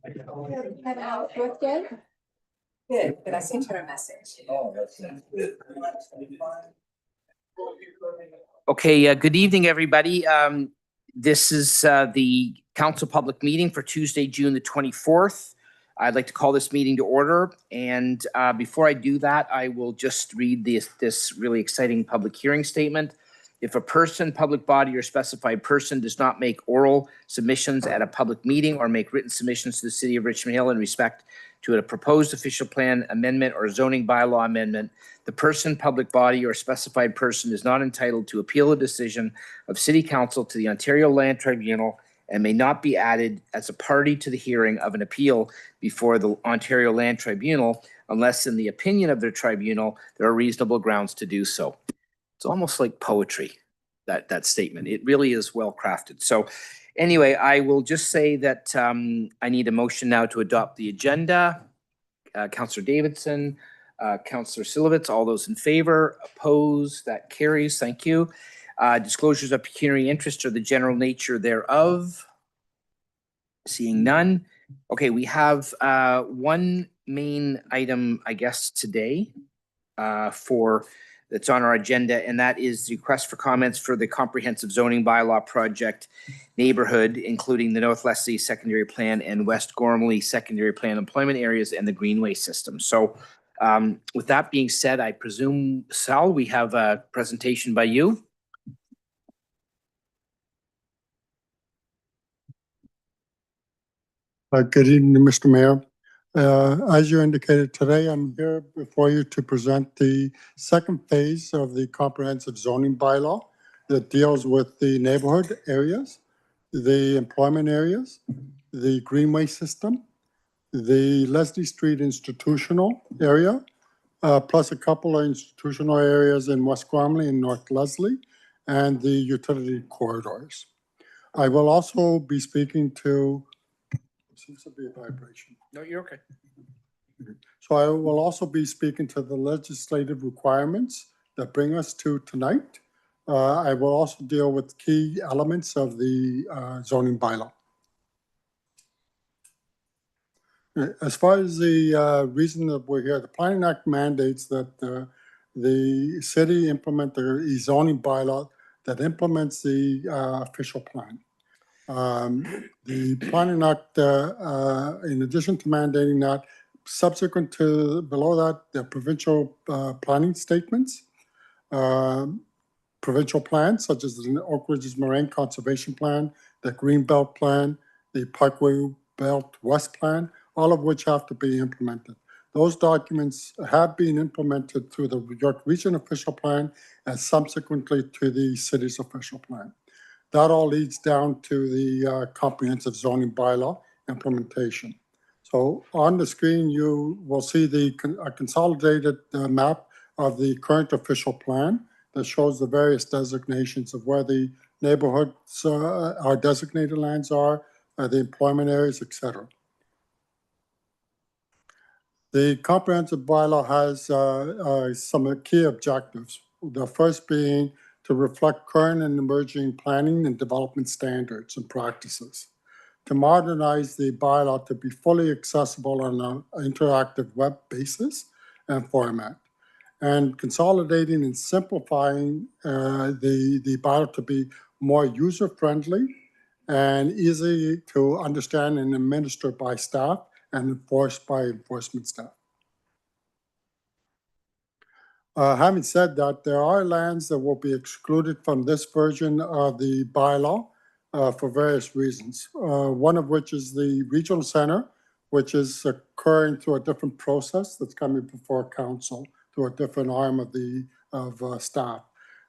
Good. Good, but I sent her a message. Okay, good evening, everybody. This is the council public meeting for Tuesday, June the 24th. I'd like to call this meeting to order. And before I do that, I will just read this really exciting public hearing statement. If a person, public body, or specified person does not make oral submissions at a public meeting or make written submissions to the city of Richmond Hill in respect to a proposed official plan amendment or zoning bylaw amendment, the person, public body, or specified person is not entitled to appeal a decision of City Council to the Ontario Land Tribunal and may not be added as a party to the hearing of an appeal before the Ontario Land Tribunal unless, in the opinion of the tribunal, there are reasonable grounds to do so. It's almost like poetry, that statement. It really is well crafted. So anyway, I will just say that I need a motion now to adopt the agenda. Councillor Davidson, Councillor Silovitz, all those in favor, opposed, that carries. Thank you. Disclosures of pecuniary interest or the general nature thereof. Seeing none. Okay, we have one main item, I guess, today that's on our agenda, and that is the request for comments for the comprehensive zoning bylaw project neighborhood, including the North Leslie secondary plan and West Gormley secondary plan employment areas and the greenway system. So with that being said, I presume, Sal, we have a presentation by you. Good evening, Mr. Mayor. As you indicated today, I'm here before you to present the second phase of the comprehensive zoning bylaw that deals with the neighborhood areas, the employment areas, the greenway system, the Leslie Street institutional area, plus a couple of institutional areas in West Gormley and North Leslie, and the utility corridors. I will also be speaking to seems to be a vibration. No, you're okay. So I will also be speaking to the legislative requirements that bring us to tonight. I will also deal with key elements of the zoning bylaw. As far as the reason that we're here, the Planning Act mandates that the city implement the zoning bylaw that implements the official plan. The Planning Act, in addition to mandating that, subsequent to below that, the provincial planning statements, provincial plans such as the Oak Ridges Moraine Conservation Plan, the Greenbelt Plan, the Parkway Belt West Plan, all of which have to be implemented. Those documents have been implemented through the York Region official plan and subsequently to the city's official plan. That all leads down to the comprehensive zoning bylaw implementation. So on the screen, you will see the consolidated map of the current official plan that shows the various designations of where the neighborhoods, our designated lands are, the employment areas, etc. The comprehensive bylaw has some key objectives. The first being to reflect current and emerging planning and development standards and practices, to modernize the bylaw to be fully accessible on an interactive web basis and format, and consolidating and simplifying the bylaw to be more user-friendly and easy to understand and administer by staff and enforced by enforcement staff. Having said that, there are lands that will be excluded from this version of the bylaw for various reasons. One of which is the regional center, which is occurring through a different process that's coming before council through a different arm of staff.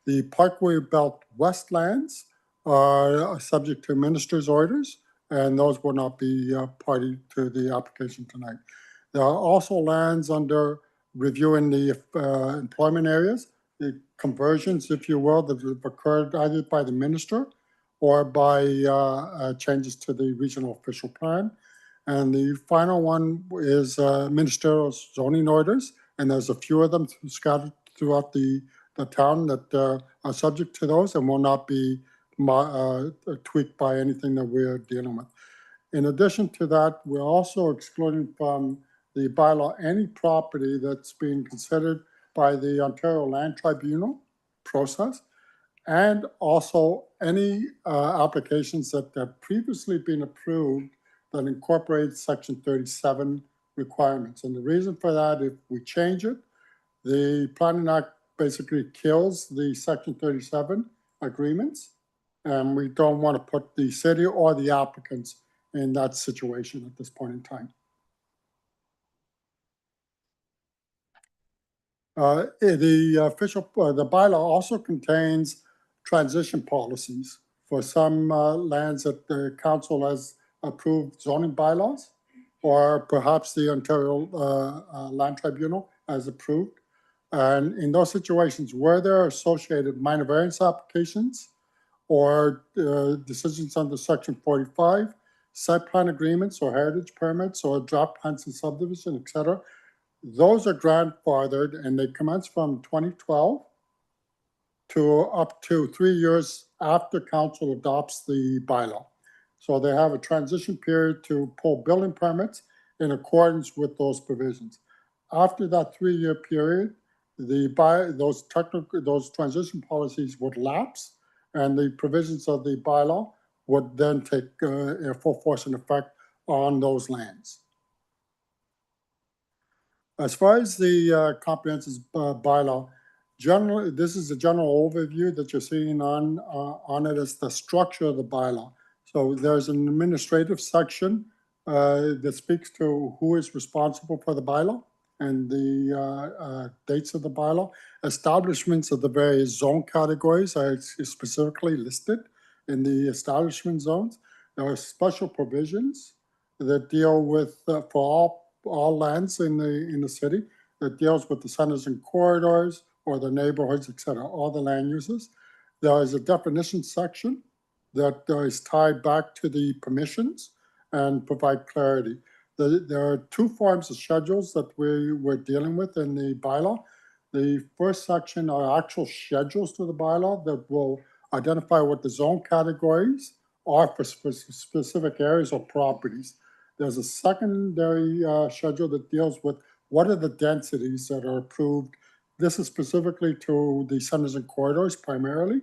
The Parkway Belt West lands are subject to minister's orders, and those will not be party to the application tonight. There are also lands under reviewing the employment areas, the conversions, if you will, that have occurred either by the minister or by changes to the regional official plan. And the final one is ministerial zoning orders, and there's a few of them scattered throughout the town that are subject to those and will not be tweaked by anything that we're dealing with. In addition to that, we're also excluding from the bylaw any property that's being considered by the Ontario Land Tribunal process, and also any applications that have previously been approved that incorporate Section 37 requirements. And the reason for that, if we change it, the Planning Act basically kills the Section 37 agreements, and we don't want to put the city or the applicants in that situation at this point in time. The bylaw also contains transition policies for some lands that the council has approved zoning bylaws, or perhaps the Ontario Land Tribunal has approved. And in those situations where there are associated minor variance applications or decisions under Section 45, site plan agreements or heritage permits or draft plans and subdivision, et cetera, those are grandfathered, and they commence from 2012 to up to 3 years after council adopts the bylaw. So they have a transition period to pull building permits in accordance with those provisions. After that 3-year period, those transition policies would lapse, and the provisions of the bylaw would then take full force and effect on those lands. As far as the comprehensive bylaw, generally, this is a general overview that you're seeing on it as the structure of the bylaw. So there's an administrative section that speaks to who is responsible for the bylaw and the dates of the bylaw. Establishments of the various zone categories are specifically listed in the establishment zones. There are special provisions that deal with, for all lands in the city, that deals with the centers and corridors or the neighborhoods, et cetera, all the land uses. There is a definition section that is tied back to the permissions and provide clarity. There are 2 forms of schedules that we're dealing with in the bylaw. The first section are actual schedules to the bylaw that will identify what the zone categories are for specific areas or properties. There's a secondary schedule that deals with what are the densities that are approved. This is specifically to the centers and corridors primarily.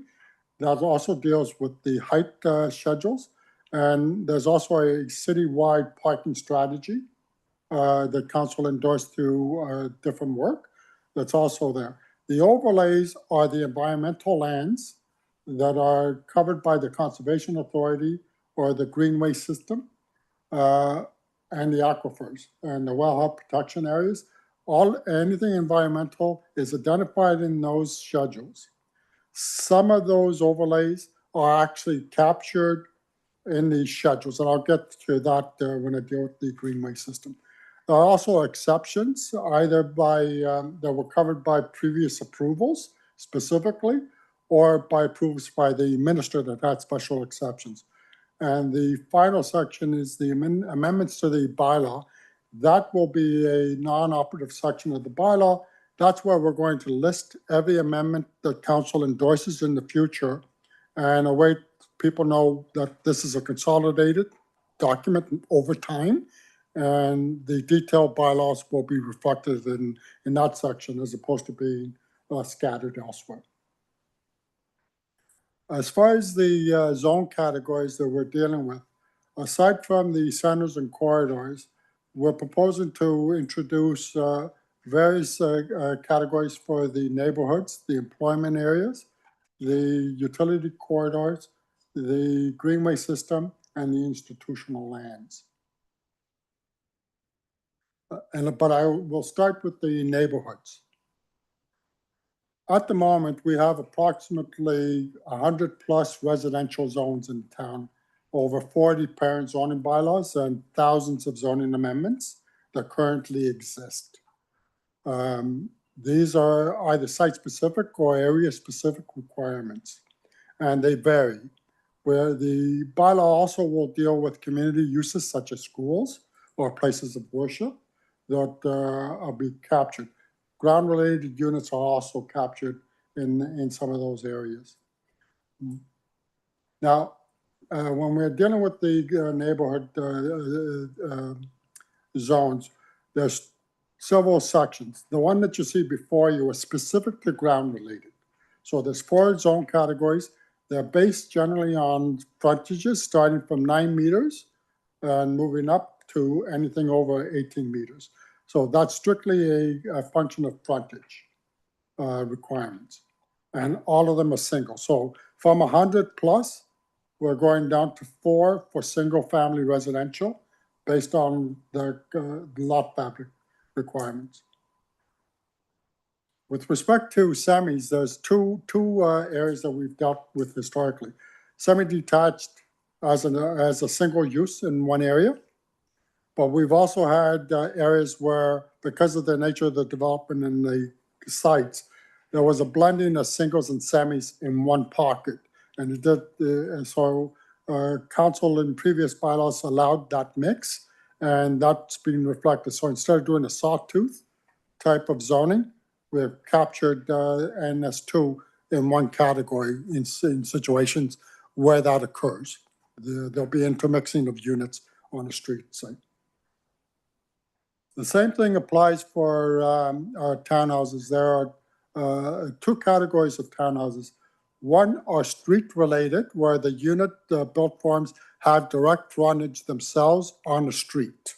That also deals with the height schedules. And there's also a citywide parking strategy that council endorsed through different work that's also there. The overlays are the environmental lands that are covered by the Conservation Authority or the Greenway system. And the aquifers and the wellhead protection areas. Anything environmental is identified in those schedules. Some of those overlays are actually captured in these schedules, and I'll get to that when I deal with the Greenway system. There are also exceptions, either by that were covered by previous approvals specifically, or by approvals by the minister that had special exceptions. And the final section is the amendments to the bylaw. That will be a non-operative section of the bylaw. That's where we're going to list every amendment that council endorses in the future, and a way people know that this is a consolidated document over time, and the detailed bylaws will be reflected in that section as opposed to being scattered elsewhere. As far as the zone categories that we're dealing with, aside from the centers and corridors, we're proposing to introduce various categories for the neighborhoods, the employment areas, the utility corridors, the greenway system, and the institutional lands. But I will start with the neighborhoods. At the moment, we have approximately 100+ residential zones in town, over 40 parent zoning bylaws, and thousands of zoning amendments that currently exist. These are either site-specific or area-specific requirements, and they vary. Where the bylaw also will deal with community uses such as schools or places of worship that will be captured. Ground-related units are also captured in some of those areas. Now, when we're dealing with the neighborhood zones, there's several sections. The one that you see before you is specific to ground related. So there's 4 zone categories. They're based generally on frontages starting from 9 meters and moving up to anything over 18 meters. So that's strictly a function of frontage requirements. And all of them are single. So from 100 plus, we're going down to 4 for single family residential based on the lot fabric requirements. With respect to semis, there's two areas that we've dealt with historically. Semi-detached as a single use in one area, but we've also had areas where, because of the nature of the development and the sites, there was a blending of singles and semis in one pocket. And it did, so council in previous bylaws allowed that mix, and that's been reflected. So instead of doing a sawtooth type of zoning, we've captured NS2 in one category in situations where that occurs. There'll be intermixing of units on a street site. The same thing applies for our townhouses. There are 2 categories of townhouses. One are street related, where the unit built forms have direct frontage themselves on the street.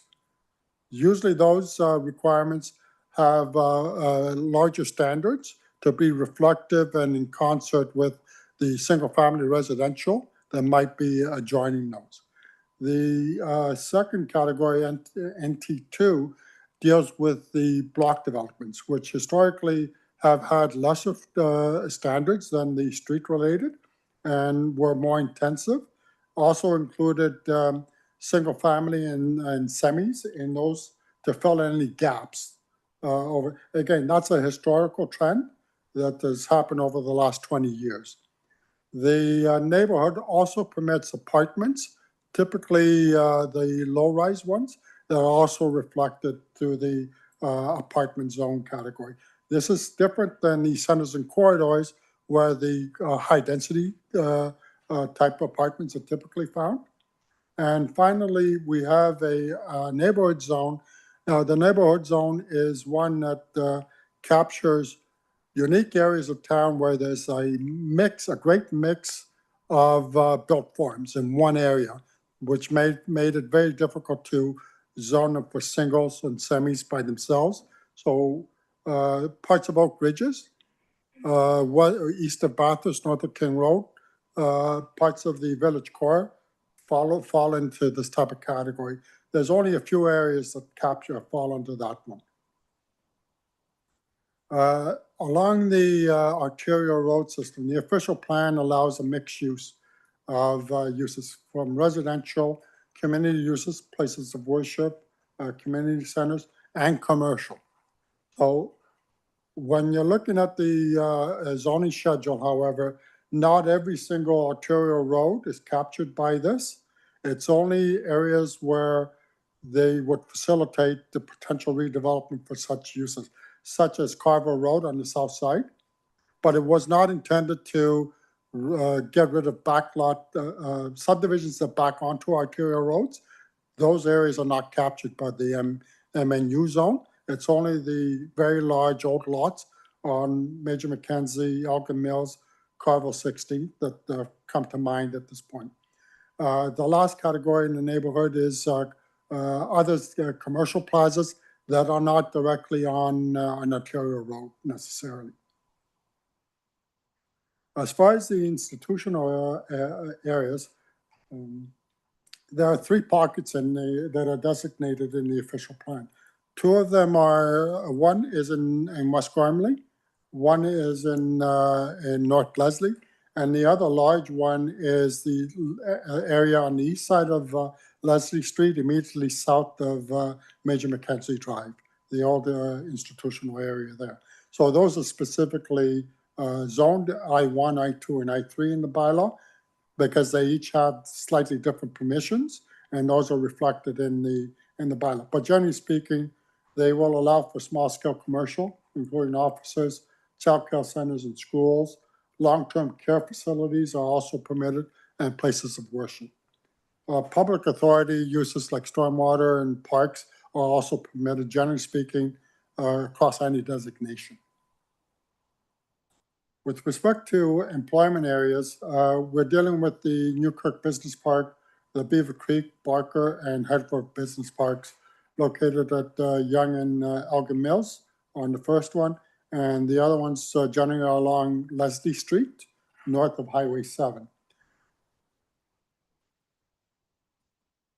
Usually those requirements have larger standards to be reflective and in concert with the single family residential that might be adjoining those. The second category, NT2, deals with the block developments, which historically have had lesser standards than the street related and were more intensive. Also included single family and semis in those to fill in any gaps. Again, that's a historical trend that has happened over the last 20 years. The neighborhood also permits apartments, typically the low-rise ones, that are also reflected through the apartment zone category. This is different than the centers and corridors where the high-density type apartments are typically found. And finally, we have a neighborhood zone. Now, the neighborhood zone is one that captures unique areas of town where there's a great mix of built forms in one area, which made it very difficult to zone them for singles and semis by themselves. So parts of Oak Ridges, east of Bathurst, north of King Road, parts of the village core fall into this type of category. There's only a few areas that fall into that one. Along the arterial road system, the official plan allows a mixed use of uses from residential, community uses, places of worship, community centers, and commercial. So when you're looking at the zoning schedule, however, not every single arterial road is captured by this. It's only areas where they would facilitate the potential redevelopment for such uses, such as Carver Road on the south side. But it was not intended to get rid of backlot subdivisions that back onto arterial roads. Those areas are not captured by the MNU zone. It's only the very large old lots on Major Mackenzie, Elgin Mills, Carville 16 that come to mind at this point. The last category in the neighborhood is other commercial plazas that are not directly on an arterial road necessarily. As far as the institutional areas, there are 3 pockets that are designated in the official plan. 2 of them are, one is in West Gormley, one is in North Leslie, and the other large one is the area on the east side of Leslie Street, immediately south of Major Mackenzie Drive, the old institutional area there. So those are specifically zoned I1, I2, and I3 in the bylaw, because they each have slightly different permissions, and those are reflected in the bylaw. But generally speaking, they will allow for small-scale commercial, including offices, child care centers, and schools. Long-term care facilities are also permitted, and places of worship. Public authority uses like stormwater and parks are also permitted, generally speaking, across any designation. With respect to employment areas, we're dealing with the Newkirk Business Park, the Beaver Creek, Barker, and Headford Business Parks located at Young and Elgin Mills on the first one, and the other ones generally are along Leslie Street, north of Highway 7.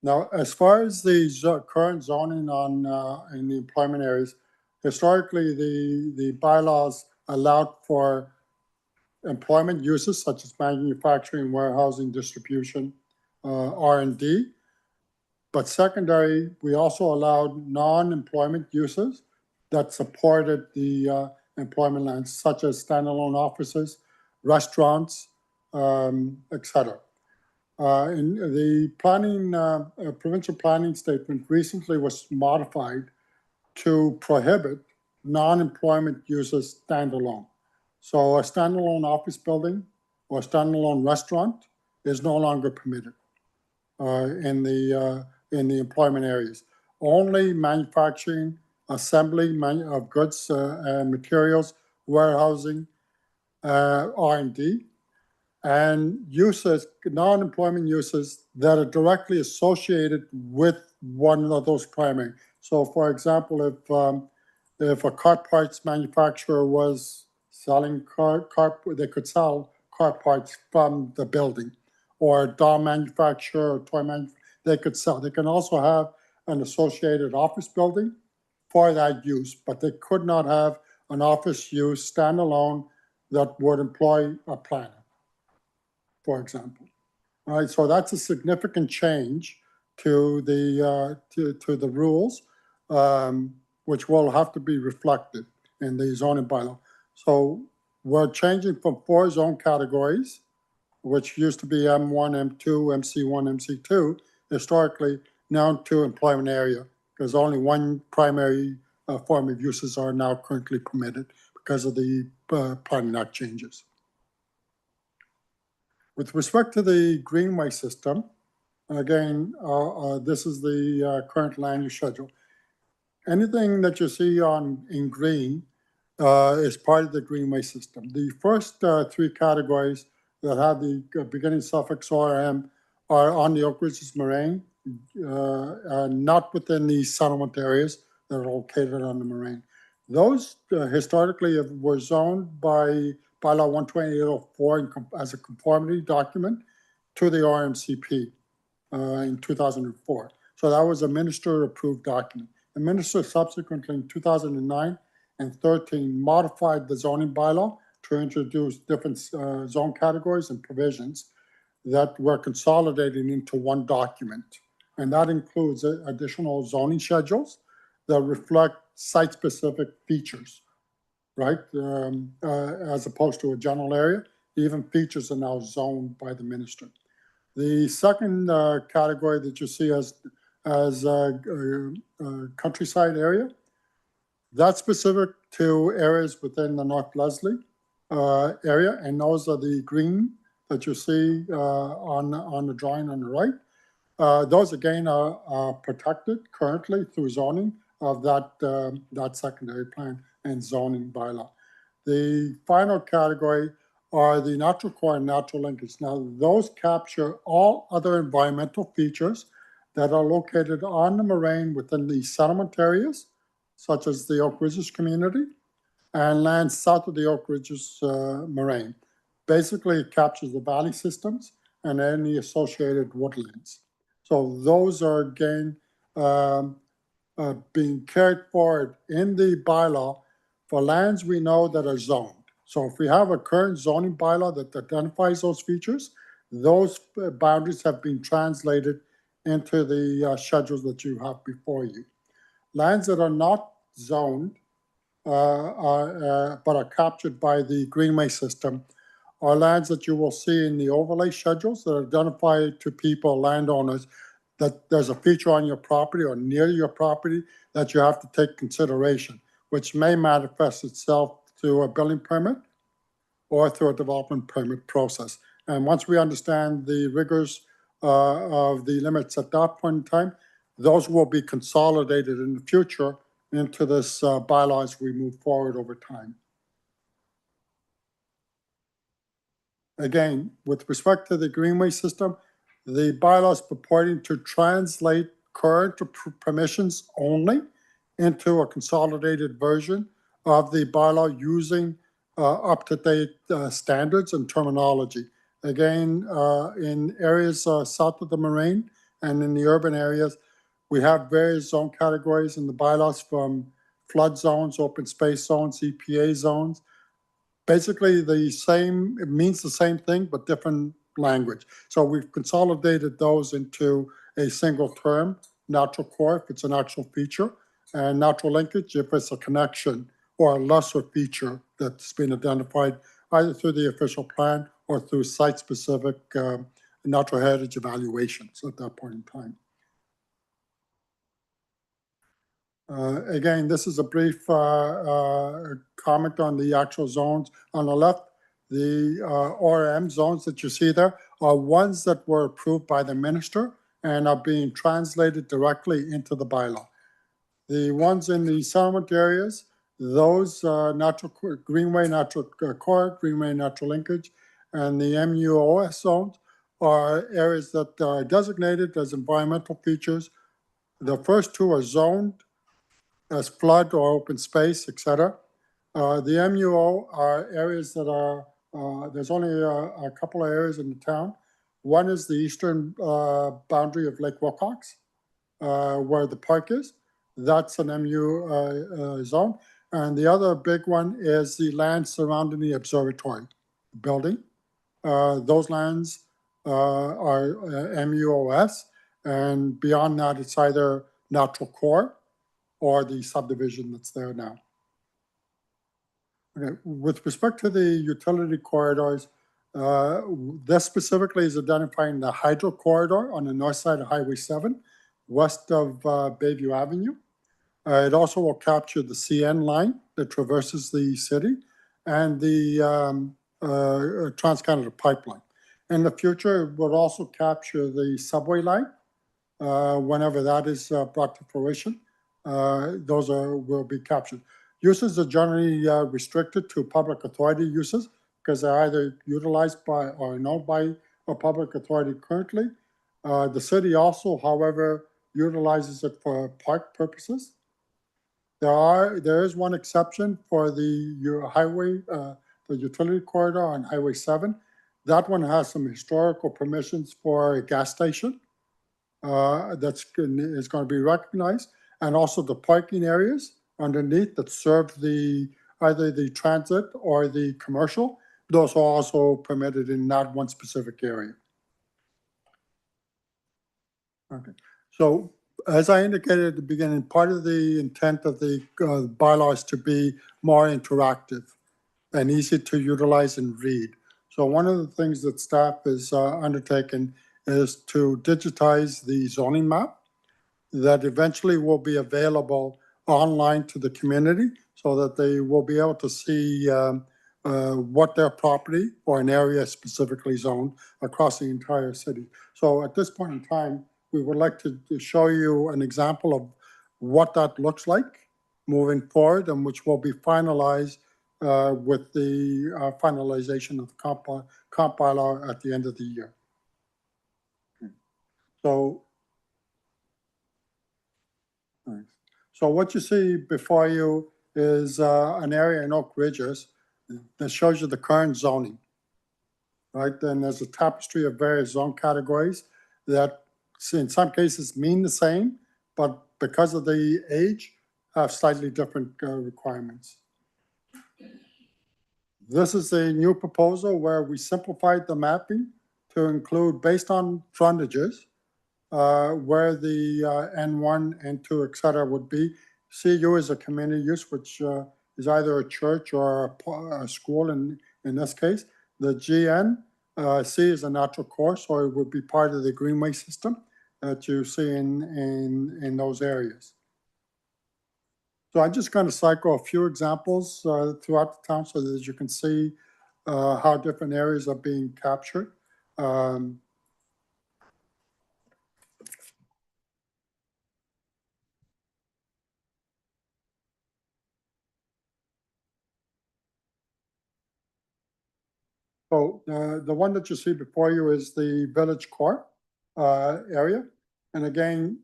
Now, as far as the current zoning on in the employment areas, historically the bylaws allowed for employment uses such as manufacturing, warehousing, distribution, R&D. But secondary, we also allowed non-employment uses that supported the employment lands, such as standalone offices, restaurants, etc. In the planning, provincial planning statement recently was modified to prohibit non-employment uses standalone. So a standalone office building or a standalone restaurant is no longer permitted in the employment areas. Only manufacturing, assembly of goods and materials, warehousing, R&D, and uses, non-employment uses that are directly associated with one of those primary. So, for example, if a car parts manufacturer was selling they could sell car parts from the building, or a doll manufacturer or toy manufacturer, they could sell. They can also have an associated office building for that use, but they could not have an office use standalone that would employ a planner, for example. All right, so that's a significant change to the to the rules, which will have to be reflected in the zoning bylaw. So we're changing from 4 zone categories, which used to be M1, M2, MC1, MC2, historically, now to employment area, because only one primary form of uses are now currently permitted because of the Planning Act changes. With respect to the greenway system, again, this is the current land use schedule. Anything that you see in green is part of the greenway system. The first 3 categories that have the beginning suffix ORM are on the Oak Ridges Moraine, not within the settlement areas that are located on the moraine. Those historically were zoned by Bylaw 12804 as a conformity document to the RMCP in 2004. So that was a minister-approved document. The minister subsequently in 2009 and 13 modified the zoning bylaw to introduce different zone categories and provisions that were consolidated into one document. And that includes additional zoning schedules that reflect site-specific features, right? As opposed to a general area, even features are now zoned by the minister. The second category that you see as countryside area, that's specific to areas within the North Leslie area, and those are the green that you see on the drawing on the right. Those again are protected currently through zoning of that secondary plan and zoning bylaw. The final category are the natural core and natural linkage. Now, those capture all other environmental features that are located on the moraine within the settlement areas, such as the Oak Ridges community, and lands south of the Oak Ridges moraine. Basically, it captures the valley systems and any associated woodlands. So those are, again, being carried forward in the bylaw for lands we know that are zoned. So if we have a current zoning bylaw that identifies those features, those boundaries have been translated into the schedules that you have before you. Lands that are not zoned but are captured by the greenway system are lands that you will see in the overlay schedules that identify to people, landowners, that there's a feature on your property or near your property that you have to take consideration, which may manifest itself through a building permit or through a development permit process. And once we understand the rigors of the limits at that point in time, those will be consolidated in the future into this bylaw as we move forward over time. Again, with respect to the greenway system, the bylaw is purporting to translate current permissions only into a consolidated version of the bylaw using up-to-date standards and terminology. Again, in areas south of the Moraine and in the urban areas, we have various zone categories in the bylaws, from flood zones, open space zones, EPA zones. Basically the same, it means the same thing, but different language. So we've consolidated those into a single term: natural core if it's an actual feature, and natural linkage if it's a connection or a lesser feature that's been identified either through the official plan or through site-specific natural heritage evaluations at that point in time. Again, this is a brief comment on the actual zones. On the left, the ORM zones that you see there are ones that were approved by the minister and are being translated directly into the bylaw. The ones in the settlement areas, those natural greenway, natural core, greenway, natural linkage, and the MUOS zones are areas that are designated as environmental features. The first two are zoned as flood or open space, etc. The MUO are areas that are, there's only a couple of areas in the town. One is the eastern boundary of Lake Wilcox, where the park is. That's an MU zone. And the other big one is the land surrounding the observatory building. Those lands are MUOS, and beyond that, it's either natural core or the subdivision that's there now. Okay. With respect to the utility corridors, this specifically is identifying the hydro corridor on the north side of Highway 7, west of Bayview Avenue. It also will capture the CN line that traverses the city and the Trans-Canada Pipeline. In the future, it will also capture the subway line whenever that is brought to fruition. Those will be captured. Uses are generally restricted to public authority uses because they're either utilized by or known by a public authority currently. The city also, however, utilizes it for park purposes. There is one exception for the highway, the utility corridor on Highway 7. That one has some historical permissions for a gas station is going to be recognized, and also the parking areas underneath that serve either the transit or the commercial. Those are also permitted in that one specific area. Okay, so as I indicated at the beginning, part of the intent of the bylaw is to be more interactive and easy to utilize and read. So one of the things that staff is undertaken is to digitize the zoning map that eventually will be available online to the community so that they will be able to see what their property or an area specifically zoned across the entire city. So at this point in time, we would like to show you an example of what that looks like moving forward, and which will be finalized with the finalization of the comp bylaw at the end of the year. So what you see before you is an area in Oak Ridges that shows you the current zoning, right? Then there's a tapestry of various zone categories that in some cases mean the same, but because of the age, have slightly different requirements. This is a new proposal where we simplified the mapping to include, based on frontages, where the N1, N2, et cetera would be. CU is a community use, which is either a church or a school in this case. The GN, C is a natural course, so it would be part of the greenway system that you see in those areas. So I'm just going to cycle a few examples throughout the town so that you can see how different areas are being captured. Um, So the one that you see before you is the village court area. And again,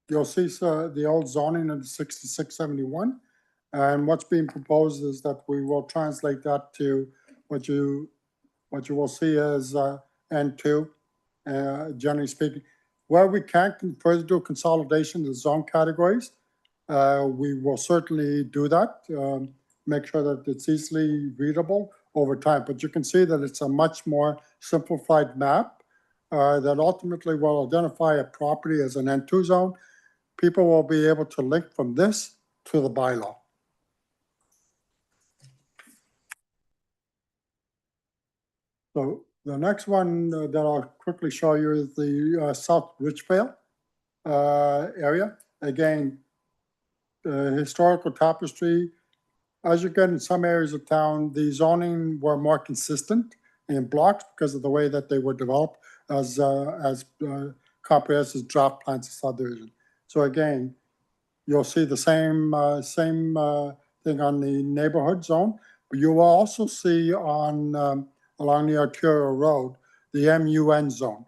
you'll see the old zoning of 6671. And what's being proposed is that we will translate that to what you will see as N2, generally speaking. Where we can further do consolidation of the zone categories, we will certainly do that. Make sure that it's easily readable over time. But you can see that it's a much more simplified map that ultimately will identify a property as an N2 zone. People will be able to link from this to the bylaw. So the next one that I'll quickly show you is the South Richvale area. Again, the historical tapestry. As you get in some areas of town, the zoning were more consistent in blocks because of the way that they were developed as comprehensive draft plans of subdivision. So again, you'll see the same thing on the neighborhood zone, but you will also see on along the arterial road the MUN zone.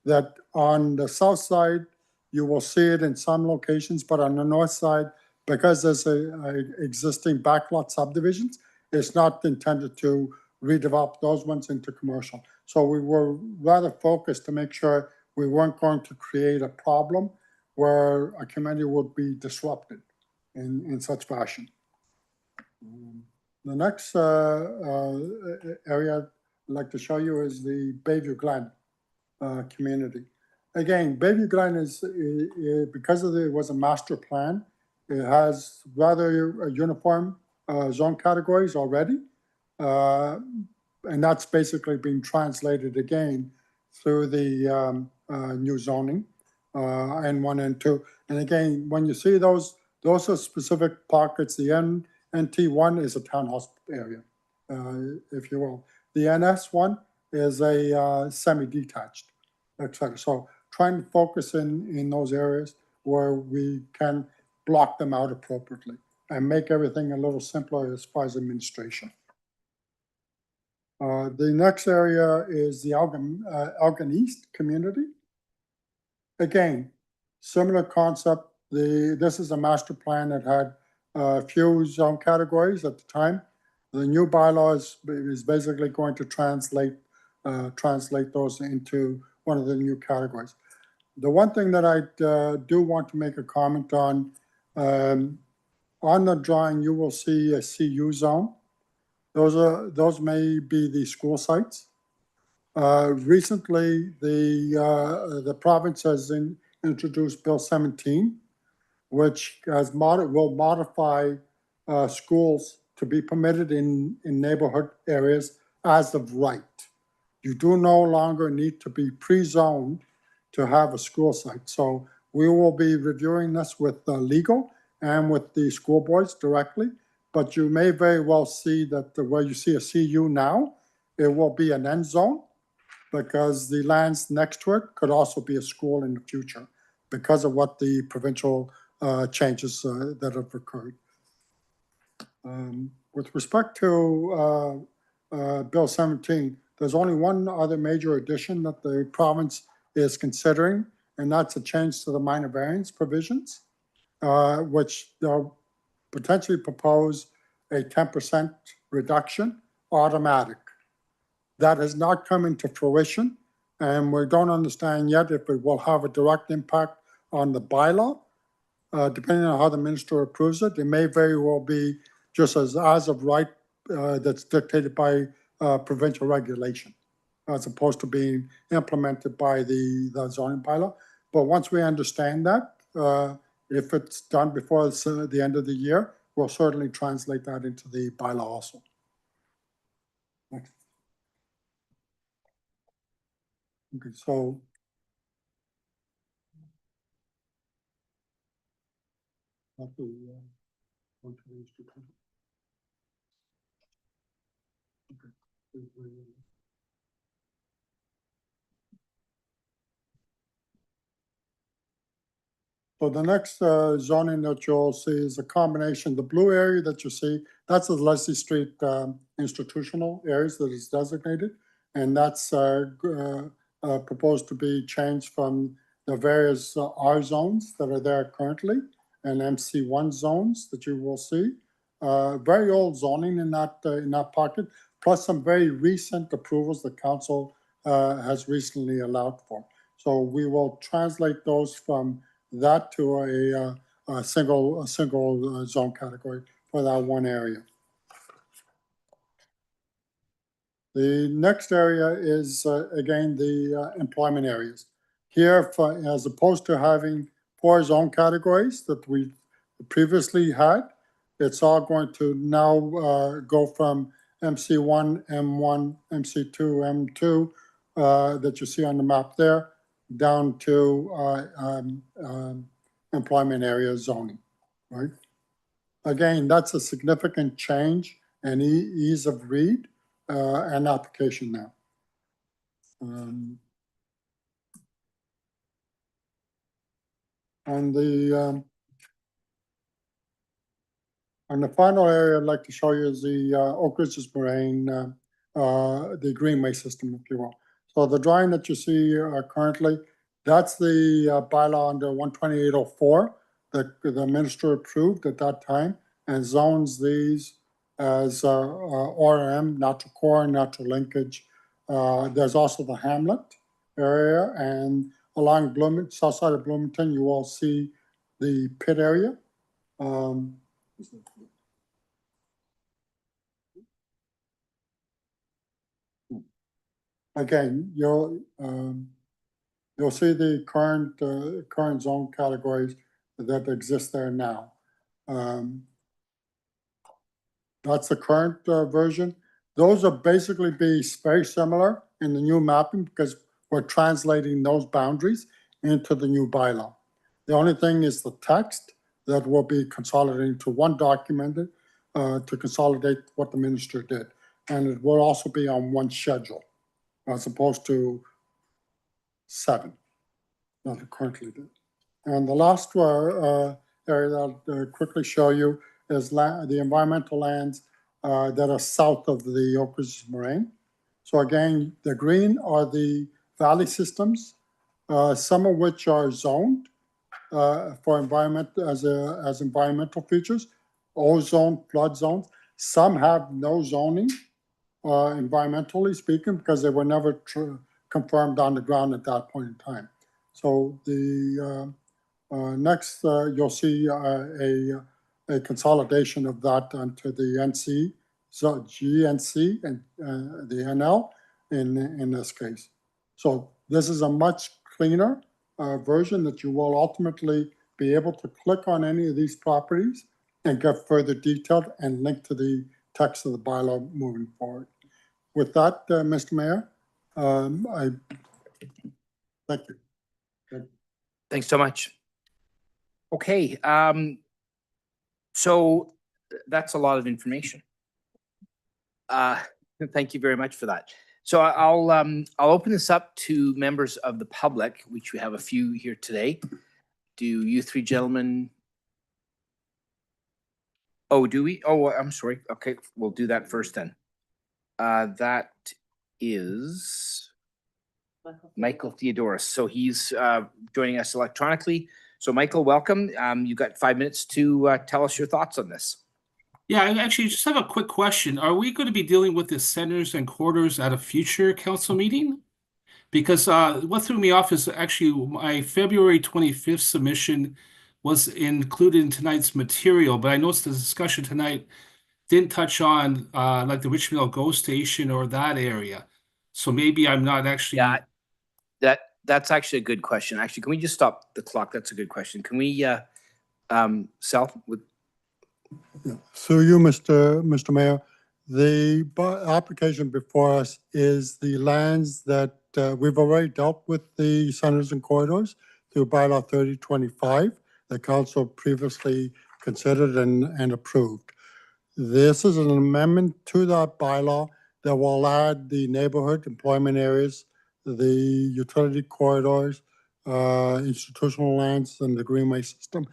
That on the south side you will see it in some locations, but on the north side, because there's a existing backlot subdivisions, it's not intended to redevelop those ones into commercial. So we were rather focused to make sure we weren't going to create a problem where a community would be disrupted in such fashion. The next area I'd like to show you is the Bayview Glen community. Again, Bayview Glen is because it was a master plan, it has rather uniform zone categories already. And that's basically being translated again through the new zoning, N1, N2. And again, when you see those are specific pockets. The NT1 is a townhouse area, if you will. The NS1 is a semi-detached, etc. So trying to focus in those areas where we can block them out appropriately and make everything a little simpler as far as administration. The next area is the Elgin East community. Again, similar concept. This is a master plan that had a few zone categories at the time. The new bylaw is basically going to translate those into one of the new categories. The one thing that I do want to make a comment on the drawing, you will see a CU zone. Those may be the school sites. Recently, the province has introduced Bill 17, which will modify schools to be permitted in neighborhood areas as of right. You do no longer need to be pre-zoned to have a school site. So we will be reviewing this with legal and with the school boards directly. But you may very well see that where you see a CU now, it will be an end zone because the lands next to it could also be a school in the future because of what the provincial changes that have occurred. With respect to Bill 17, there's only one other major addition that the province is considering, and that's a change to the minor variance provisions, which they'll potentially propose a 10% reduction automatic. That has not come into fruition, and we don't understand yet if it will have a direct impact on the bylaw. Depending on how the minister approves it, it may very well be just as of right that's dictated by provincial regulation, as opposed to being implemented by the zoning bylaw. But once we understand that, if it's done before the end of the year, we'll certainly translate that into the bylaw also. Next. Okay, so So the next zoning that you'll see is a combination. The blue area that you see, that's the Leslie Street institutional areas that is designated. And that's proposed to be changed from the various R zones that are there currently and MC1 zones that you will see. Very old zoning in that pocket, plus some very recent approvals the council has recently allowed for. So we will translate those from that to a single zone category for that one area. The next area is, again, the employment areas. Here, as opposed to having 4 zone categories that we previously had, it's all going to now go from MC1, M1, MC2, M2 that you see on the map there, down to employment area zoning, right? Again, that's a significant change and ease of read and application now. And the final area I'd like to show you is the Oak Ridges Moraine, the greenway system, if you will. So the drawing that you see currently, that's the bylaw under 12804 that the minister approved at that time and zones these as ORM, natural core, natural linkage. There's also the Hamlet area, and along south side of Bloomington, you will see the pit area. Again, you'll see the current zone categories that exist there now. That's the current version. Those will basically be very similar in the new mapping because we're translating those boundaries into the new bylaw. The only thing is the text that will be consolidating to one document to consolidate what the minister did. And it will also be on one schedule as opposed to 7 that it currently did. And the last area that I'll quickly show you is the environmental lands that are south of the Oak Ridges Moraine. So again, the green are the valley systems, some of which are zoned for environment as environmental features, ozone, flood zones. Some have no zoning, environmentally speaking, because they were never confirmed on the ground at that point in time. So the next, you'll see a consolidation of that onto the NC, so GNC and the NL in this case. So this is a much cleaner version that you will ultimately be able to click on any of these properties and get further detailed and link to the text of the bylaw moving forward. With that, Mr. Mayor, I thank you. Thanks so much. Okay, so that's a lot of information. Thank you very much for that. So I'll open this up to members of the public, which we have a few here today. Do you 3 gentlemen? Oh, do we? Oh, I'm sorry. Okay, we'll do that first then. That is Michael Theodoros. So he's joining us electronically. So Michael, welcome. You've got 5 minutes to tell us your thoughts on this. Yeah, I actually just have a quick question. Are we going to be dealing with the centers and quarters at a future council meeting? Because what threw me off is actually my February 25th submission was included in tonight's material, but I noticed the discussion tonight didn't touch on like the Richmond GO station or that area. So maybe I'm not actually. Yeah, that's actually a good question. Actually, can we just stop the clock? That's a good question. Can we, Sal, with. Yeah. So you, Mr. Mayor, the application before us is the lands that we've already dealt with the centers and corridors through bylaw 3025. The council previously considered and approved. This is an amendment to that bylaw that will add the neighborhood employment areas, the utility corridors, institutional lands and the greenway system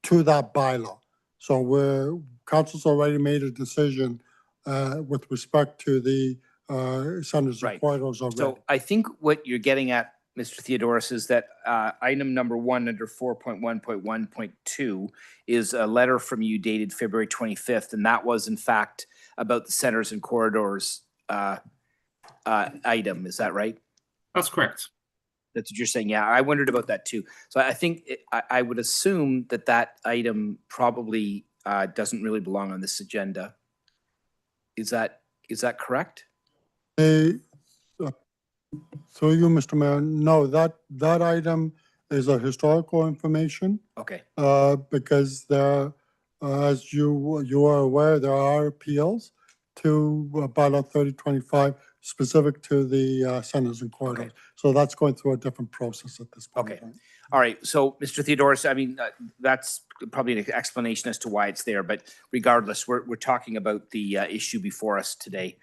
to that bylaw. So council's already made a decision with respect to the centers and Right. corridors already. So I think what you're getting at, Mr. Theodoros, is that item number 1 under 4.1.1.2 is a letter from you dated February 25th, and that was in fact about the centers and corridors item. Is that right? That's correct. That's what you're saying. Yeah, I wondered about that too. So I think I would assume that that item probably doesn't really belong on this agenda. Is that correct? Through you, Mr. Mayor, no, that item is a historical information Okay. because there, as you are aware, there are appeals to bylaw 3025 specific to the centers and corridors. Okay. So that's going through a different process at this point. Okay. All right. So, Mr. Theodoros, I mean, that's probably an explanation as to why it's there. But regardless, we're talking about the issue before us today.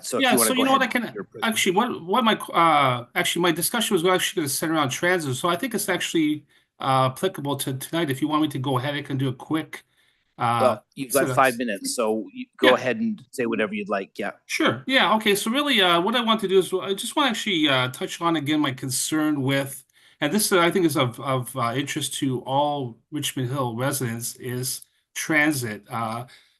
So if Yeah, you want so to you go know what, I ahead. can, actually, what my, actually, my discussion was actually gonna center around transit, so I think it's actually applicable to tonight. If you want me to go ahead, I can do a quick. Well, you've got set of- 5 minutes, so go Yeah. ahead and say whatever you'd like. Yeah. Sure, yeah, okay, so really, what I want to do is, I just want to actually touch on again my concern with, and this I think is of interest to all Richmond Hill residents, is transit,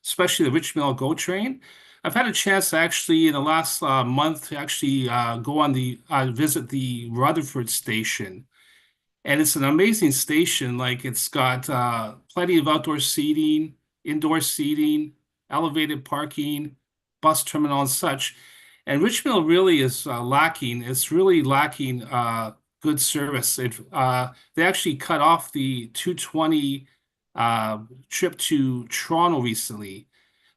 especially the Richmond Hill GO train. I've had a chance to actually, in the last month, to actually go on visit the Rutherford station. And it's an amazing station. Like, it's got plenty of outdoor seating, indoor seating, elevated parking, bus terminal and such. And Richmond really is lacking. It's really lacking good service. They actually cut off the 220 trip to Toronto recently.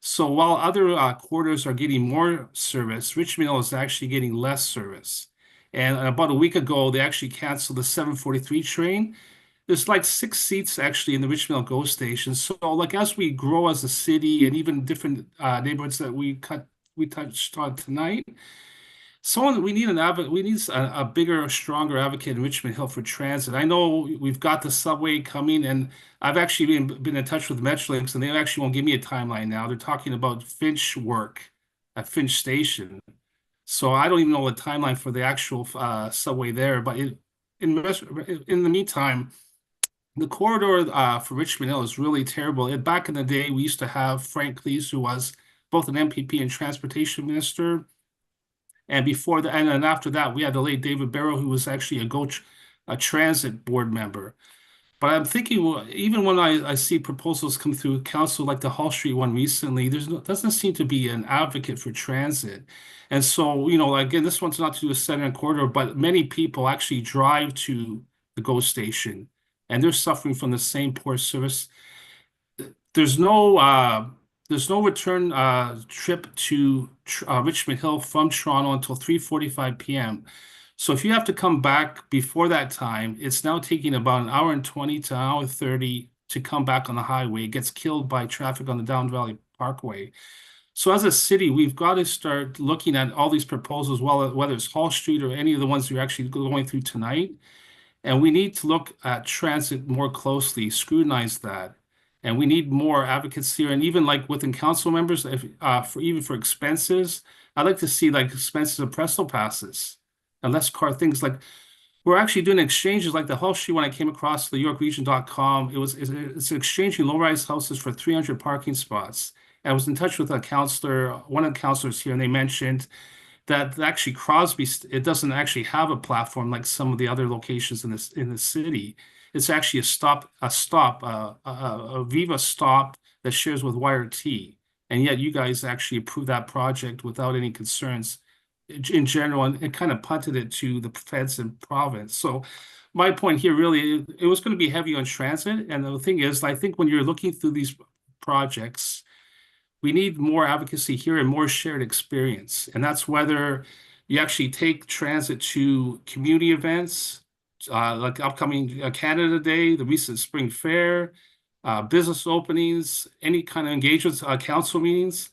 So while other corridors are getting more service, Richmond is actually getting less service. And about a week ago, they actually canceled the 743 train. There's like 6 seats actually in the Richmond GO station. So like as we grow as a city and even different neighborhoods that we touched on tonight, we need a bigger, stronger advocate in Richmond Hill for transit. I know we've got the subway coming, and I've actually been in touch with Metrolinx, and they actually won't give me a timeline now. They're talking about Finch work at Finch Station. So I don't even know the timeline for the actual subway there. But in the meantime, the corridor for Richmond Hill is really terrible. Back in the day, we used to have Frank Cleese, who was both an MPP and transportation minister. And before that, and then after that, we had the late David Barrow, who was actually a transit board member. But I'm thinking, well, even when I see proposals come through council, like the Hall Street one recently, doesn't seem to be an advocate for transit. And so, again, this one's not to do with center and corridor, but many people actually drive to the GO station, and they're suffering from the same poor service. There's no return trip to Richmond Hill from Toronto until 3:45 p.m. So if you have to come back before that time, it's now taking about 1:20 to 1:30 to come back on the highway. It gets killed by traffic on the Down Valley Parkway. So as a city, we've got to start looking at all these proposals, whether it's Hall Street or any of the ones you're actually going through tonight. And we need to look at transit more closely, scrutinize that. And we need more advocates here. And even like within council members, even for expenses, I'd like to see like expenses of Presto passes and less car things. Like, we're actually doing exchanges like the Hall Street when I came across the YorkRegion.com. It's exchanging low-rise houses for 300 parking spots. And I was in touch with one of the counselors here, and they mentioned that actually Crosby, it doesn't actually have a platform like some of the other locations in the city. It's actually a Viva stop that shares with YRT. And yet you guys actually approved that project without any concerns in general, and kind of punted it to the feds and province. So my point here really, it was going to be heavy on transit. And the thing is, I think when you're looking through these projects, we need more advocacy here and more shared experience. And that's whether you actually take transit to community events, like upcoming Canada Day, the recent Spring Fair, business openings, any kind of engagements, council meetings.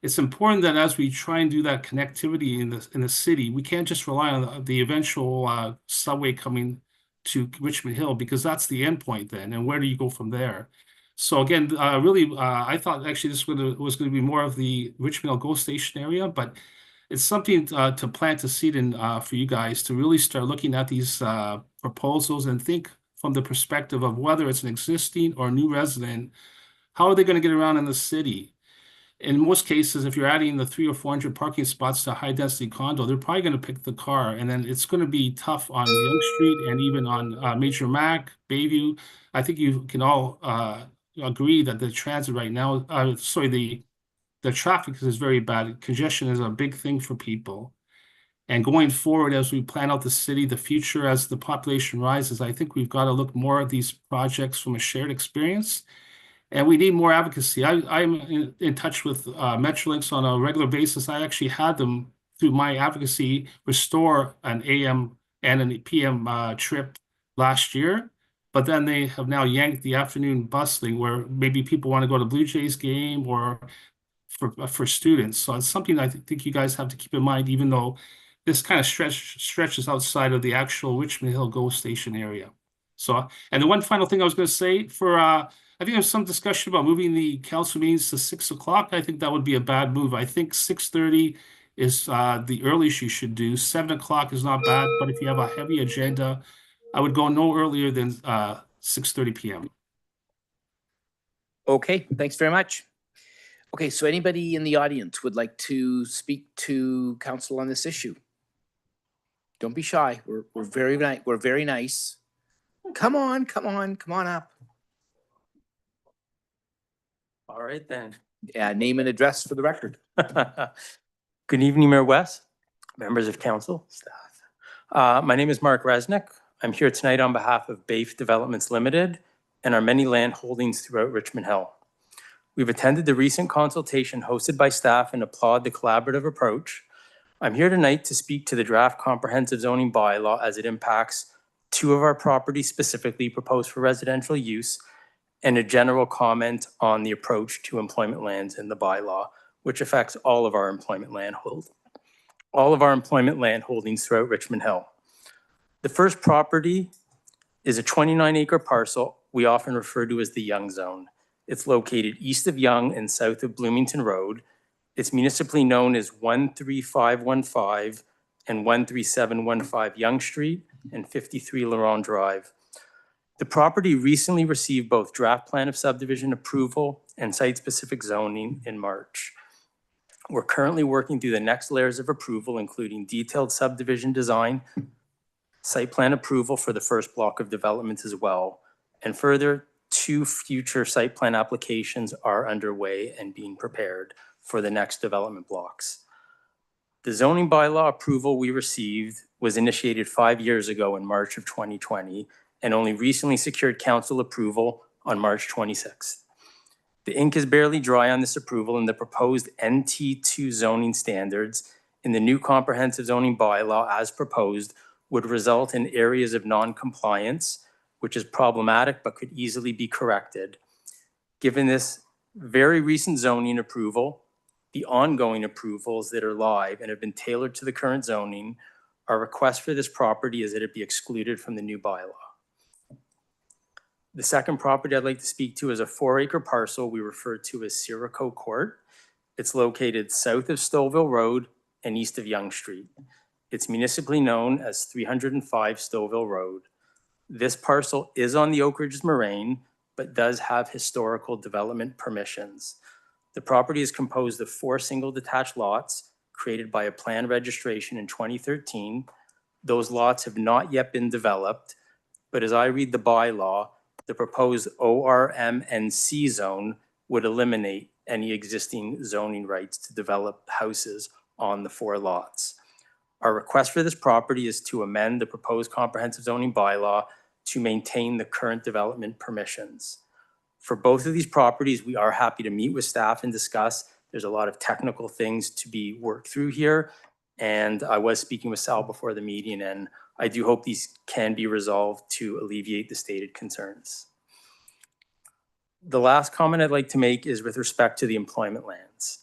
It's important that as we try and do that connectivity in the city, we can't just rely on the eventual subway coming to Richmond Hill, because that's the endpoint then, and where do you go from there? So again, really, I thought actually this was gonna be more of the Richmond Hill GO Station area, but it's something to plant a seed in for you guys to really start looking at these proposals and think from the perspective of whether it's an existing or new resident, how are they going to get around in the city? In most cases, if you're adding the 300 or 400 parking spots to a high density condo, they're probably going to pick the car, and then it's going to be tough on Young Street and even on Major Mac, Bayview. I think you can all agree that the transit right now, the traffic is very bad. Congestion is a big thing for people. And going forward, as we plan out the city, the future, as the population rises, I think we've got to look more at these projects from a shared experience. And we need more advocacy. I'm in touch with Metrolinx on a regular basis. I actually had them, through my advocacy, restore an AM and an PM trip last year. But then they have now yanked the afternoon bus thing, where maybe people want to go to Blue Jays game or for students. So it's something I think you guys have to keep in mind, even though this kind of stretches outside of the actual Richmond Hill GO Station area. So, and the one final thing I was going to say I think there's some discussion about moving the council meetings to 6 o'clock. I think that would be a bad move. I think 6:30 is the earliest you should do. 7 o'clock is not bad, but if you have a heavy agenda, I would go no earlier than 6:30 p.m. Okay, thanks very much. Okay, so anybody in the audience would like to speak to council on this issue? Don't be shy. We're very nice. Come on up. All right then. Name and address for the record. Good evening, Mayor West, members of council, staff. My name is Mark Resnick. I'm here tonight on behalf of BAIF Developments Limited and our many land holdings throughout Richmond Hill. We've attended the recent consultation hosted by staff and applaud the collaborative approach. I'm here tonight to speak to the draft comprehensive zoning bylaw as it impacts two of our properties specifically proposed for residential use, and a general comment on the approach to employment lands in the bylaw, which affects all of our employment land holdings throughout Richmond Hill. The first property is a 29-acre parcel we often refer to as the Young Zone. It's located east of Young and south of Bloomington Road. It's municipally known as 13515 and 13715 Young Street and 53 Laurent Drive. The property recently received both draft plan of subdivision approval and site-specific zoning in March. We're currently working through the next layers of approval, including detailed subdivision design, site plan approval for the first block of developments as well, and further, 2 future site plan applications are underway and being prepared for the next development blocks. The zoning bylaw approval we received was initiated 5 years ago in March of 2020 and only recently secured council approval on March 26th. The ink is barely dry on this approval, and the proposed NT2 zoning standards in the new comprehensive zoning bylaw as proposed would result in areas of non-compliance, which is problematic but could easily be corrected. Given this very recent zoning approval, the ongoing approvals that are live and have been tailored to the current zoning, our request for this property is that it be excluded from the new bylaw. The second property I'd like to speak to is a 4-acre parcel we refer to as Sirocco Court. It's located south of Stouffville Road and east of Young Street. It's municipally known as 305 Stouffville Road. This parcel is on the Oak Ridges Moraine, but does have historical development permissions. The property is composed of 4 single detached lots created by a plan registration in 2013. Those lots have not yet been developed, but as I read the bylaw, the proposed ORMNC zone would eliminate any existing zoning rights to develop houses on the 4 lots. Our request for this property is to amend the proposed comprehensive zoning bylaw to maintain the current development permissions. For both of these properties, we are happy to meet with staff and discuss. There's a lot of technical things to be worked through here. And I was speaking with Sal before the meeting, and I do hope these can be resolved to alleviate the stated concerns. The last comment I'd like to make is with respect to the employment lands.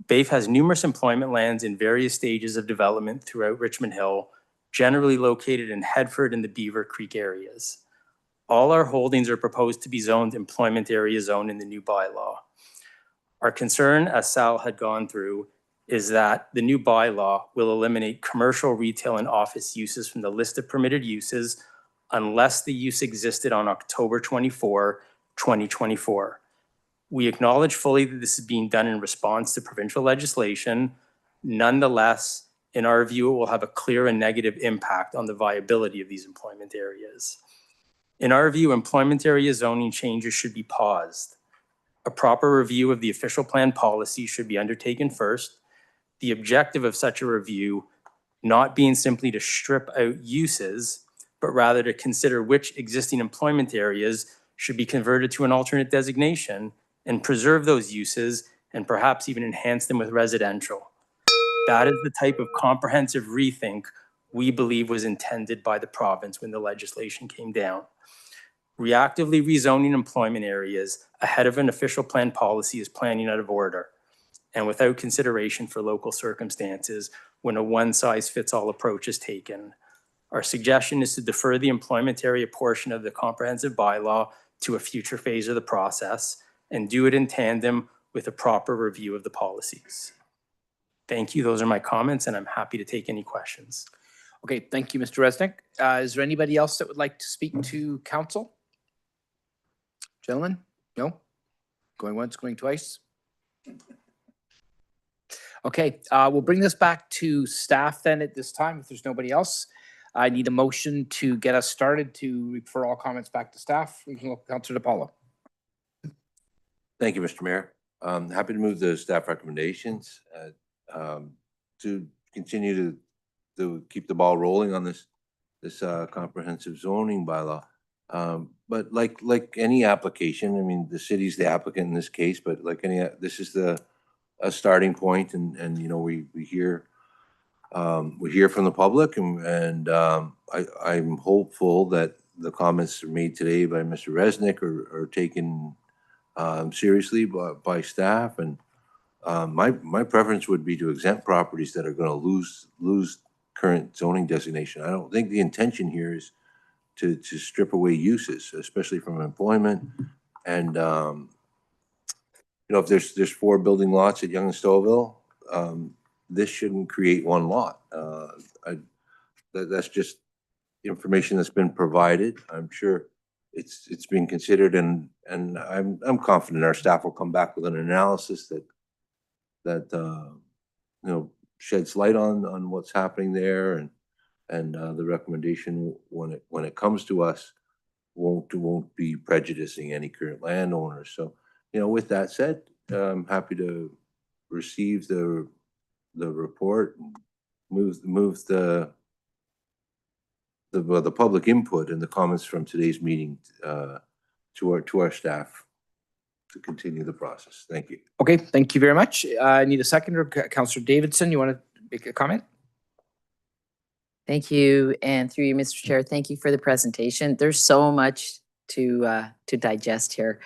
BAIF has numerous employment lands in various stages of development throughout Richmond Hill, generally located in Headford and the Beaver Creek areas. All our holdings are proposed to be zoned employment area zone in the new bylaw. Our concern, as Sal had gone through, is that the new bylaw will eliminate commercial, retail, and office uses from the list of permitted uses unless the use existed on October 24, 2024. We acknowledge fully that this is being done in response to provincial legislation. Nonetheless, in our view, it will have a clear and negative impact on the viability of these employment areas. In our view, employment area zoning changes should be paused. A proper review of the official plan policy should be undertaken first. The objective of such a review not being simply to strip out uses, but rather to consider which existing employment areas should be converted to an alternate designation and preserve those uses and perhaps even enhance them with residential. That is the type of comprehensive rethink we believe was intended by the province when the legislation came down. Reactively rezoning employment areas ahead of an official plan policy is planning out of order and without consideration for local circumstances when a one-size-fits-all approach is taken. Our suggestion is to defer the employment area portion of the comprehensive bylaw to a future phase of the process and do it in tandem with a proper review of the policies. Thank you. Those are my comments, and I'm happy to take any questions. Okay, thank you, Mr. Resnick. Is there anybody else that would like to speak to council? Gentlemen? No? Going once, going twice? Okay, we'll bring this back to staff then at this time, if there's nobody else. I need a motion to get us started to refer all comments back to staff. Councilor DiPaolo. Thank you, Mr. Mayor. Happy to move the staff recommendations to continue to keep the ball rolling on this comprehensive zoning bylaw. But like any application, I mean, the city's the applicant in this case, but like any, this is a starting point, and you know, we hear from the public, and I'm hopeful that the comments made today by Mr. Resnick are taken seriously by staff, and my preference would be to exempt properties that are going to lose current zoning designation. I don't think the intention here is to strip away uses, especially from employment. And you know, if there's 4 building lots at Yonge and Stouffville, this shouldn't create one lot. That's just information that's been provided. I'm sure it's being considered, and I'm confident our staff will come back with an analysis that you know, sheds light on what's happening there, and the recommendation when it comes to us won't be prejudicing any current landowners. So, you know, with that said, I'm happy to receive the report and move the public input and the comments from today's meeting to our staff to continue the process. Thank you. Okay, thank you very much. I need a seconder. Councillor Davidson, you want to make a comment? Thank you, and through you, Mr. Chair, thank you for the presentation. There's so much to digest here.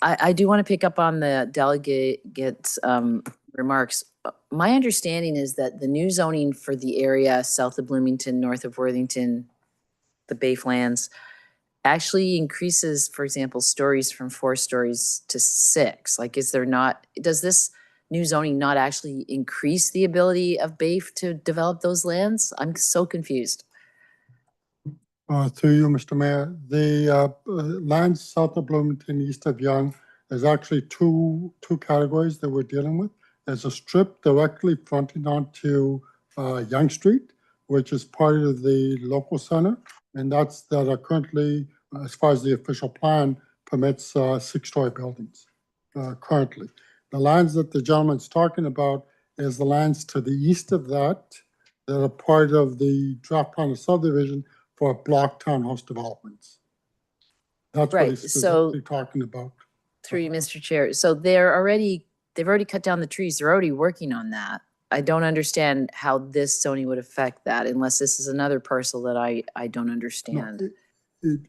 I do want to pick up on the delegate's remarks. My understanding is that the new zoning for the area south of Bloomington, north of Worthington, the Bayflands, actually increases, for example, stories from 4 stories to 6. Like, does this new zoning not actually increase the ability of BAFE to develop those lands? I'm so confused. Through you, Mr. Mayor, the lands south of Bloomington, east of Yonge, there's actually two categories that we're dealing with. There's a strip directly fronting onto Yonge Street, which is part of the local center, and that are currently, as far as the official plan, permits 6-story buildings currently. The lands that the gentleman's talking about is the lands to the east of that are part of the draft plan of subdivision for block townhouse developments. That's what he's specifically talking about. Through you, Mr. Chair. So they've already cut down the trees. They're already working on that. I don't understand how this zoning would affect that unless this is another parcel that I don't understand. No,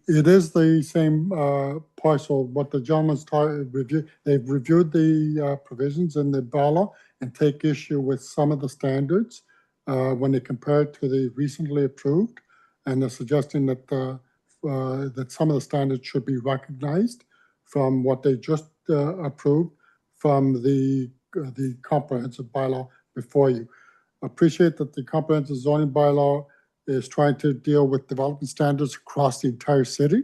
it is the same parcel. What the gentleman's they've reviewed the provisions in the bylaw and take issue with some of the standards. when they compare it to the recently approved, and they're suggesting that that some of the standards should be recognized from what they just approved from the comprehensive bylaw before you. Appreciate that the comprehensive zoning bylaw is trying to deal with development standards across the entire city.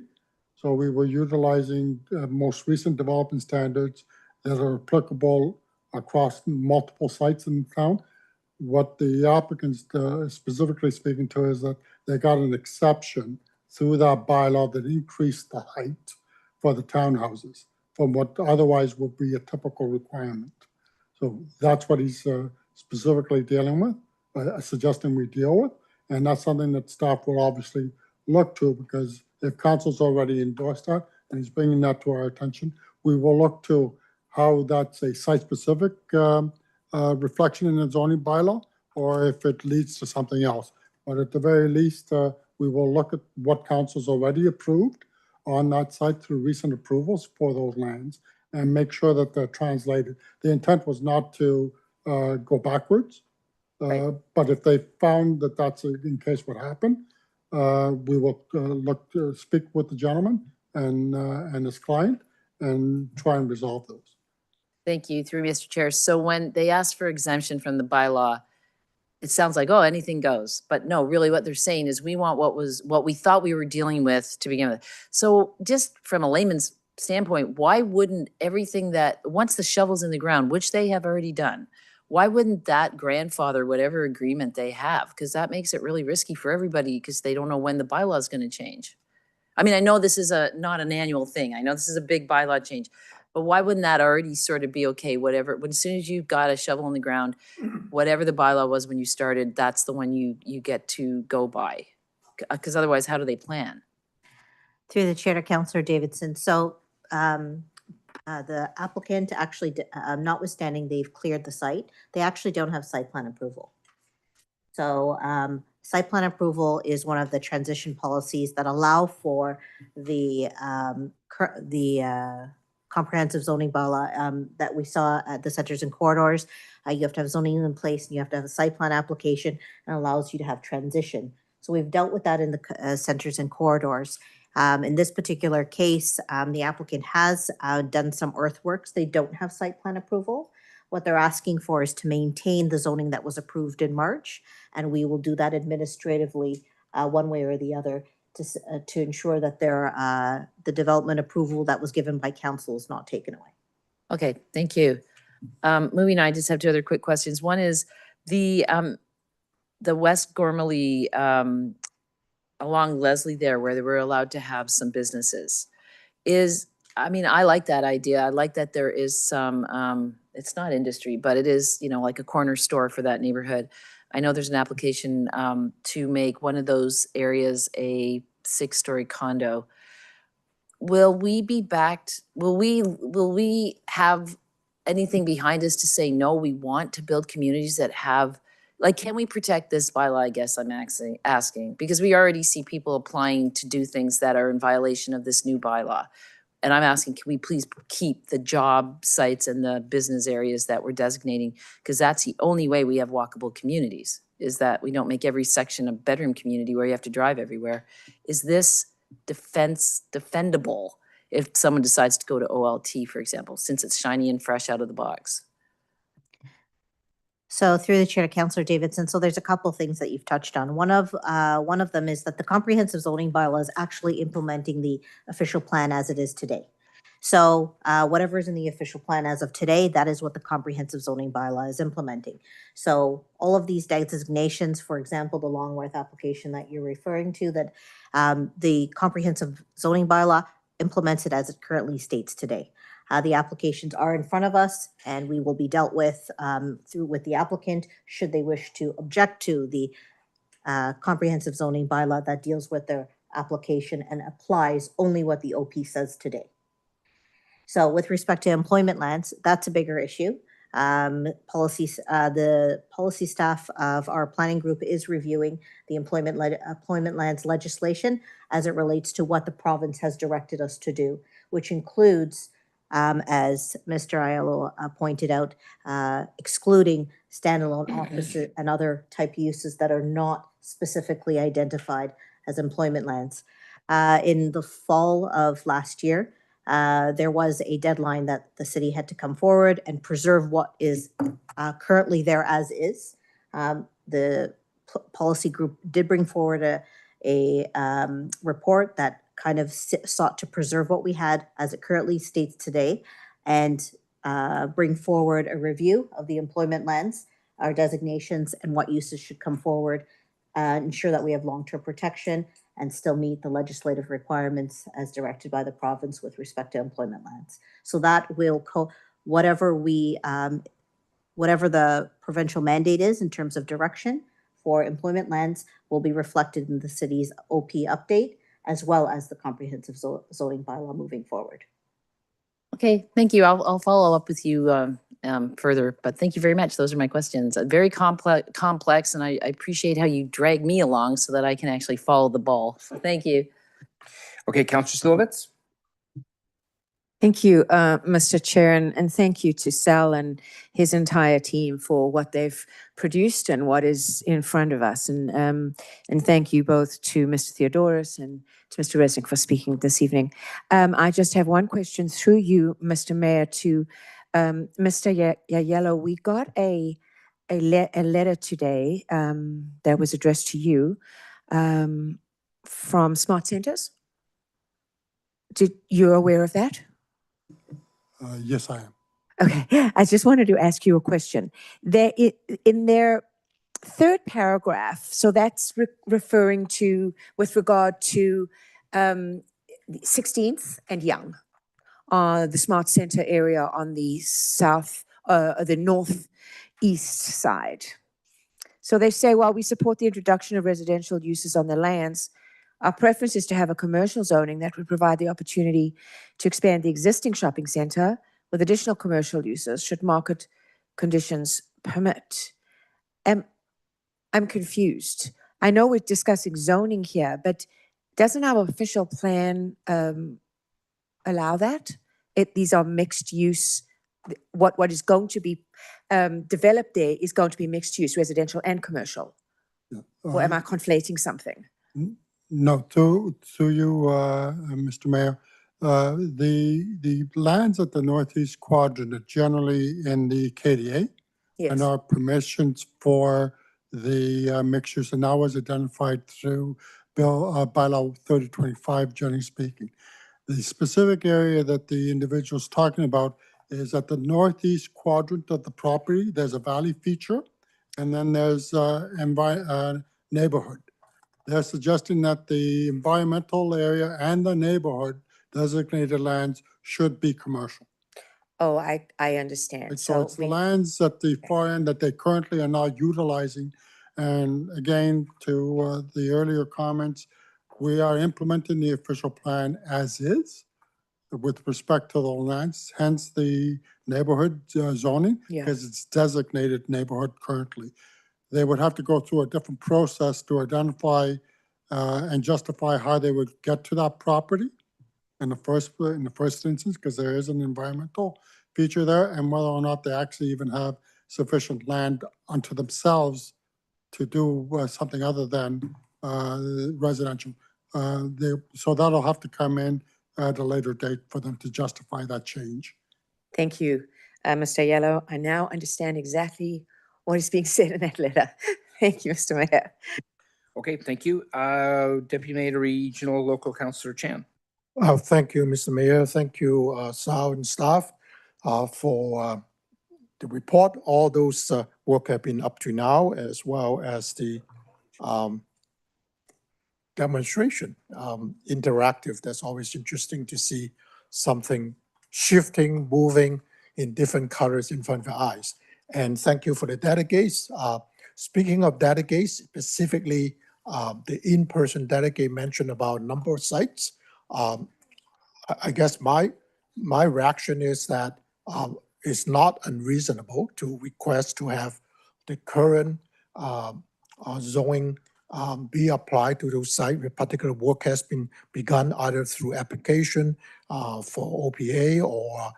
So we were utilizing most recent development standards that are applicable across multiple sites in town. What the applicants specifically speaking to is that they got an exception through that bylaw that increased the height for the townhouses from what otherwise would be a typical requirement. So that's what he's specifically dealing with, suggesting we deal with. And that's something that staff will obviously look to, because if council's already endorsed that and he's bringing that to our attention, we will look to how that's a site-specific reflection in the zoning bylaw, or if it leads to something else. But at the very least, we will look at what council's already approved on that site through recent approvals for those lands and make sure that they're translated. The intent was not to go backwards, but if they found that that's in case what happened, we will look to speak with the gentleman and his client and try and resolve those. Thank you, through Mr. Chair. So when they asked for exemption from the bylaw, it sounds like, oh, anything goes. But no, really what they're saying is we want what we thought we were dealing with to begin with. So just from a layman's standpoint, why wouldn't everything that, once the shovel's in the ground, which they have already done, why wouldn't that grandfather whatever agreement they have? Because that makes it really risky for everybody because they don't know when the bylaw is going to change. I mean, I know this is not an annual thing. I know this is a big bylaw change, but why wouldn't that already sort of be okay? Whatever, when as soon as you've got a shovel in the ground, whatever the bylaw was when you started, that's the one you get to go by. Because otherwise, how do they plan? Through the chair to Councillor Davidson. So the applicant actually, notwithstanding they've cleared the site, they actually don't have site plan approval. So site plan approval is one of the transition policies that allow for the comprehensive zoning bylaw that we saw at the centers and corridors. You have to have zoning in place and you have to have a site plan application, and allows you to have transition. So we've dealt with that in the centers and corridors. In this particular case, the applicant has done some earthworks. They don't have site plan approval. What they're asking for is to maintain the zoning that was approved in March, and we will do that administratively one way or the other to ensure that the development approval that was given by council is not taken away. Okay, thank you. Moving on, I just have two other quick questions. One is the West Gormley along Leslie there, where they were allowed to have some businesses. I mean, I like that idea. I like that there is some, it's not industry, but it is, like a corner store for that neighborhood. I know there's an application to make one of those areas a 6-story condo. Will we be backed? Will we have anything behind us to say, no, we want to build communities that have, like, can we protect this bylaw, I guess I'm asking, because we already see people applying to do things that are in violation of this new bylaw. And I'm asking, can we please keep the job sites and the business areas that we're designating? Because that's the only way we have walkable communities, is that we don't make every section a bedroom community where you have to drive everywhere. Is this defendable if someone decides to go to OLT, for example, since it's shiny and fresh out of the box? So through the chair to Councillor Davidson, so there's a couple of things that you've touched on. One of them is that the comprehensive zoning bylaw is actually implementing the official plan as it is today. So whatever is in the official plan as of today, that is what the comprehensive zoning bylaw is implementing. So all of these designations, for example, the Longworth application that you're referring to, that the comprehensive zoning bylaw implements it as it currently states today. The applications are in front of us, and we will be dealt with with the applicant should they wish to object to the comprehensive zoning bylaw that deals with their application and applies only what the OP says today. So with respect to employment lands, that's a bigger issue. The policy staff of our planning group is reviewing the employment lands legislation as it relates to what the province has directed us to do, which includes, as Mr. Aiello pointed out, excluding standalone offices and other type uses that are not specifically identified as employment lands. In the fall of last year, there was a deadline that the city had to come forward and preserve what is currently there as is. The policy group did bring forward a report that kind of sought to preserve what we had as it currently states today and bring forward a review of the employment lands, our designations, and what uses should come forward, ensure that we have long-term protection and still meet the legislative requirements as directed by the province with respect to employment lands. So that will whatever the provincial mandate is in terms of direction for employment lands will be reflected in the city's OP update, as well as the comprehensive zoning bylaw moving forward. Okay, thank you. I'll follow up with you further, but thank you very much. Those are my questions. Very complex, and I appreciate how you drag me along so that I can actually follow the ball. So thank you. Okay, Councillor Stilovitz? Thank you, Mr. Chair, and thank you to Sal and his entire team for what they've produced and what is in front of us. And thank you both to Mr. Theodoros and to Mr. Resnick for speaking this evening. I just have one question through you, Mr. Mayor, to Mr. Yayello. We got a letter today that was addressed to you from Smart Centers. You're aware of that? Yes, I am. Okay, I just wanted to ask you a question. In their third paragraph, so that's referring to, with regard to 16th and Young, the Smart Center area on the the northeast side. So they say, while we support the introduction of residential uses on the lands, our preference is to have a commercial zoning that would provide the opportunity to expand the existing shopping center with additional commercial uses should market conditions permit. I'm confused. I know we're discussing zoning here, but doesn't our official plan allow that? These are mixed use. What is going to be developed there is going to be mixed use, residential and commercial. Yeah. Or am I conflating something? No, to you, Mr. Mayor. The lands at the northeast quadrant are generally in the KDA. Yes. And our permissions for the mixtures, and now was identified through bylaw 3025, generally speaking. The specific area that the individual is talking about is at the northeast quadrant of the property. There's a valley feature, and then there's neighborhood. They're suggesting that the environmental area and the neighborhood designated lands should be commercial. Oh, I understand. And so it's the lands at the far end that they currently are not utilizing. And again, to the earlier comments, we are implementing the official plan as is with respect to the lands, hence the neighborhood zoning, because it's designated neighborhood currently. They would have to go through a different process to identify and justify how they would get to that property in the first instance, because there is an environmental feature there, and whether or not they actually even have sufficient land unto themselves to do something other than residential. So that'll have to come in at a later date for them to justify that change. Thank you, Mr. Yellow. I now understand exactly what is being said in that letter. Thank you, Mr. Mayor. Okay, thank you. Deputy Mayor Regional Local Councillor Chan. Thank you, Mr. Mayor. Thank you, Sal and staff, for the report. All those work have been up to now, as well as the demonstration, interactive. That's always interesting to see something shifting, moving in different colors in front of your eyes. And thank you for the delegates. Speaking of delegates, specifically the in-person delegate mentioned about number of sites. I guess my reaction is that it's not unreasonable to request to have the current zoning be applied to those sites where particular work has been begun either through application for OPA or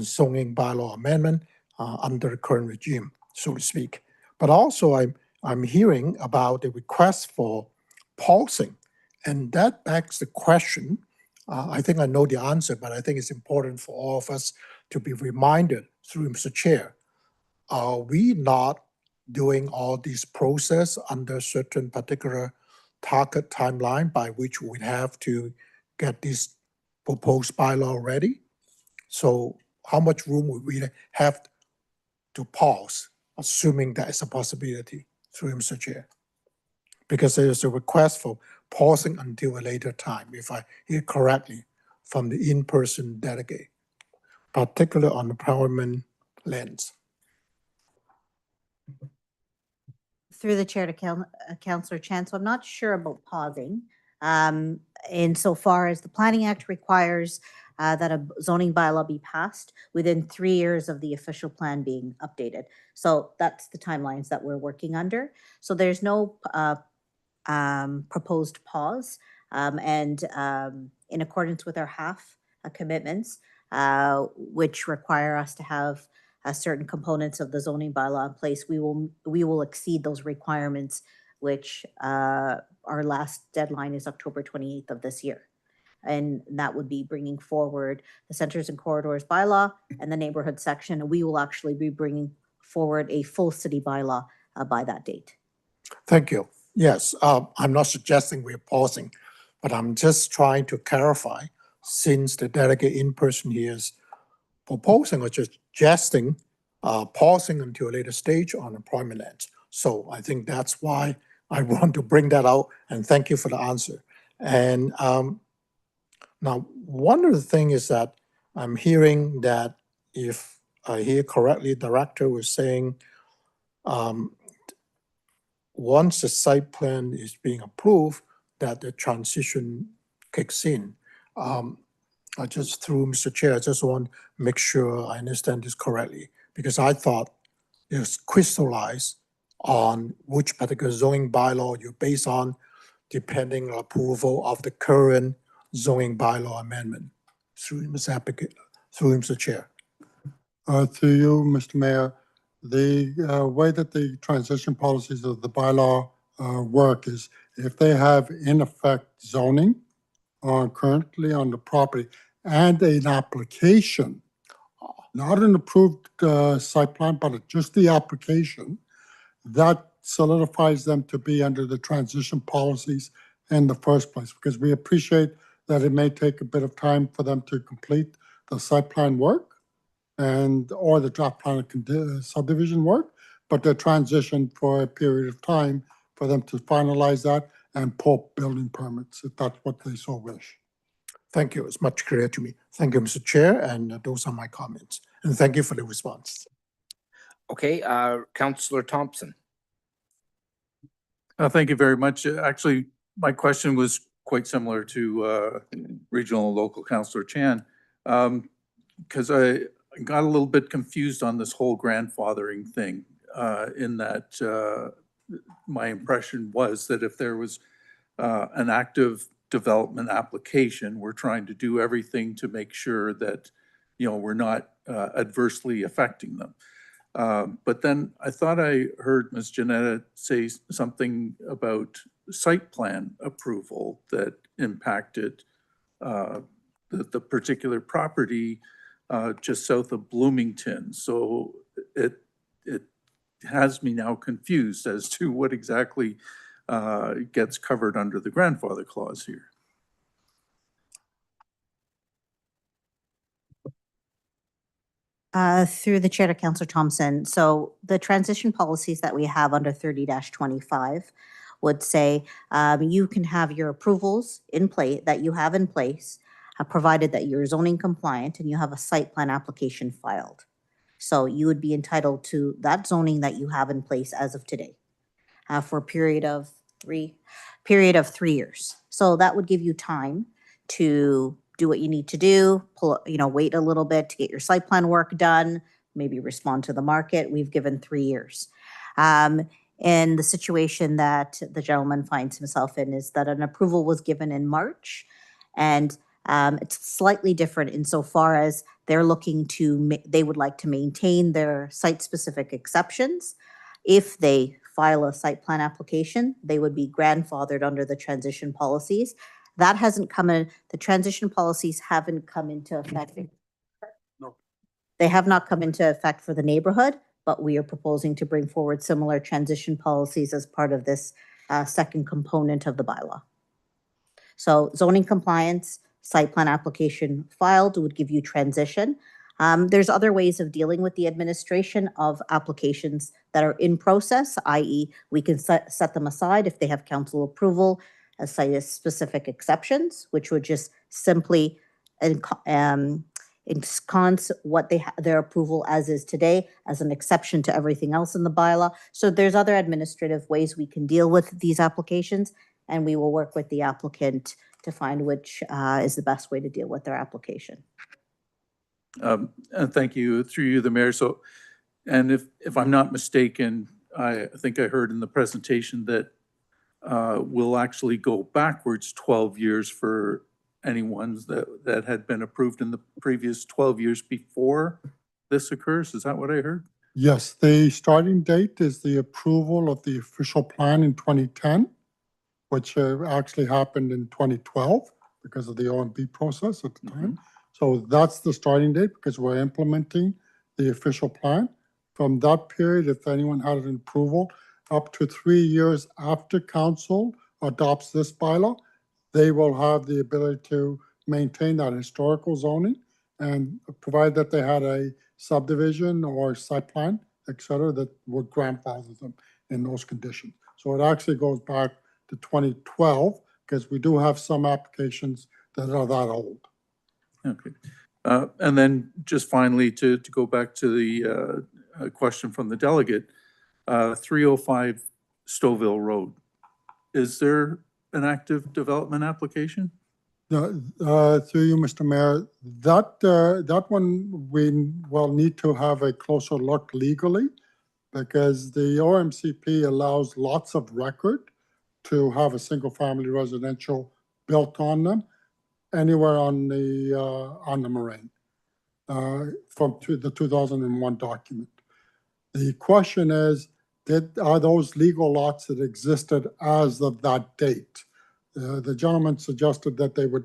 zoning bylaw amendment under the current regime. so to speak. But also I'm hearing about the request for pausing, and that begs the question. I think I know the answer, but I think it's important for all of us to be reminded through Mr. Chair. Are we not doing all this process under certain particular target timeline by which we'd have to get this proposed bylaw ready? So how much room would we have to pause, assuming that is a possibility, through Mr. Chair? Because there is a request for pausing until a later time, if I hear correctly, from the in-person delegate, particularly on the Parliament lens. Through the chair to Councillor Chan, so I'm not sure about pausing. Insofar as the Planning Act requires that a zoning bylaw be passed within 3 years of the official plan being updated. So that's the timelines that we're working under. So there's no proposed pause. In accordance with our half commitments, which require us to have certain components of the zoning bylaw in place, we will exceed those requirements, which our last deadline is October 28th of this year. And that would be bringing forward the Centers and Corridors bylaw and the neighborhood section. We will actually be bringing forward a full city bylaw by that date. Thank you. Yes, I'm not suggesting we're pausing, but I'm just trying to clarify, since the delegate in person here is proposing or just suggesting pausing until a later stage on employment lands. So I think that's why I want to bring that out, and thank you for the answer. And now, one of the things is that I'm hearing that, if I hear correctly, Director was saying once the site plan is being approved, that the transition kicks in. I just, through Mr. Chair, I just want to make sure I understand this correctly, because I thought it was crystallized on which particular zoning bylaw you base on, depending on approval of the current zoning bylaw amendment. Through Mr. Chair. To you, Mr. Mayor, the way that the transition policies of the bylaw work is, if they have in effect zoning currently on the property and an application, not an approved site plan, but just the application, that solidifies them to be under the transition policies in the first place, because we appreciate that it may take a bit of time for them to complete the site plan work or the draft plan subdivision work, but the transition for a period of time for them to finalize that and pull building permits, if that's what they so wish. Thank you. It's much clearer to me. Thank you, Mr. Chair, and those are my comments. And thank you for the response. Okay, Councillor Thompson. Thank you very much. Actually, my question was quite similar to Regional and Local Councillor Chan, because I got a little bit confused on this whole grandfathering thing, in that my impression was that if there was an active development application, we're trying to do everything to make sure that, we're not adversely affecting them. But then I thought I heard Ms. Janetta say something about site plan approval that impacted the particular property just south of Bloomington. So it has me now confused as to what exactly gets covered under the grandfather clause here. Through the chair to Councillor Thompson. So the transition policies that we have under 30-25 would say you can have your approvals in place that you have in place, provided that you're zoning compliant and you have a site plan application filed. So you would be entitled to that zoning that you have in place as of today for a period of 3 years. So that would give you time to do what you need to do, wait a little bit to get your site plan work done, maybe respond to the market. We've given 3 years. In the situation that the gentleman finds himself in is that an approval was given in March, and it's slightly different insofar as they're looking to, they would like to maintain their site-specific exceptions. If they file a site plan application, they would be grandfathered under the transition policies. That hasn't come in, the transition policies haven't come into effect. No. They have not come into effect for the neighborhood, but we are proposing to bring forward similar transition policies as part of this second component of the bylaw. So zoning compliance, site plan application filed would give you transition. There's other ways of dealing with the administration of applications that are in process, i.e. we can set them aside if they have council approval as site-specific exceptions, which would just simply ensconce what their approval as is today as an exception to everything else in the bylaw. So there's other administrative ways we can deal with these applications, and we will work with the applicant to find which is the best way to deal with their application. And thank you, through you, the mayor. So, and if I'm not mistaken, I think I heard in the presentation that we'll actually go backwards 12 years for any ones that had been approved in the previous 12 years before this occurs. Is that what I heard? Yes, the starting date is the approval of the official plan in 2010, which actually happened in 2012 because of the OMB process at the time. So that's the starting date because we're implementing the official plan. From that period, if anyone had an approval, up to 3 years after council adopts this bylaw, they will have the ability to maintain that historical zoning and provide that they had a subdivision or site plan, et cetera, that would grandfather them in those conditions. So it actually goes back to 2012 because we do have some applications that are that old. Okay. And then just finally, to go back to the question from the delegate, 305 Stouffville Road. Is there an active development application? Through you, Mr. Mayor, that one we will need to have a closer look legally because the OMCP allows lots of record to have a single-family residential built on them anywhere on the moraine from the 2001 document. The question is, are those legal lots that existed as of that date? The gentleman suggested that they were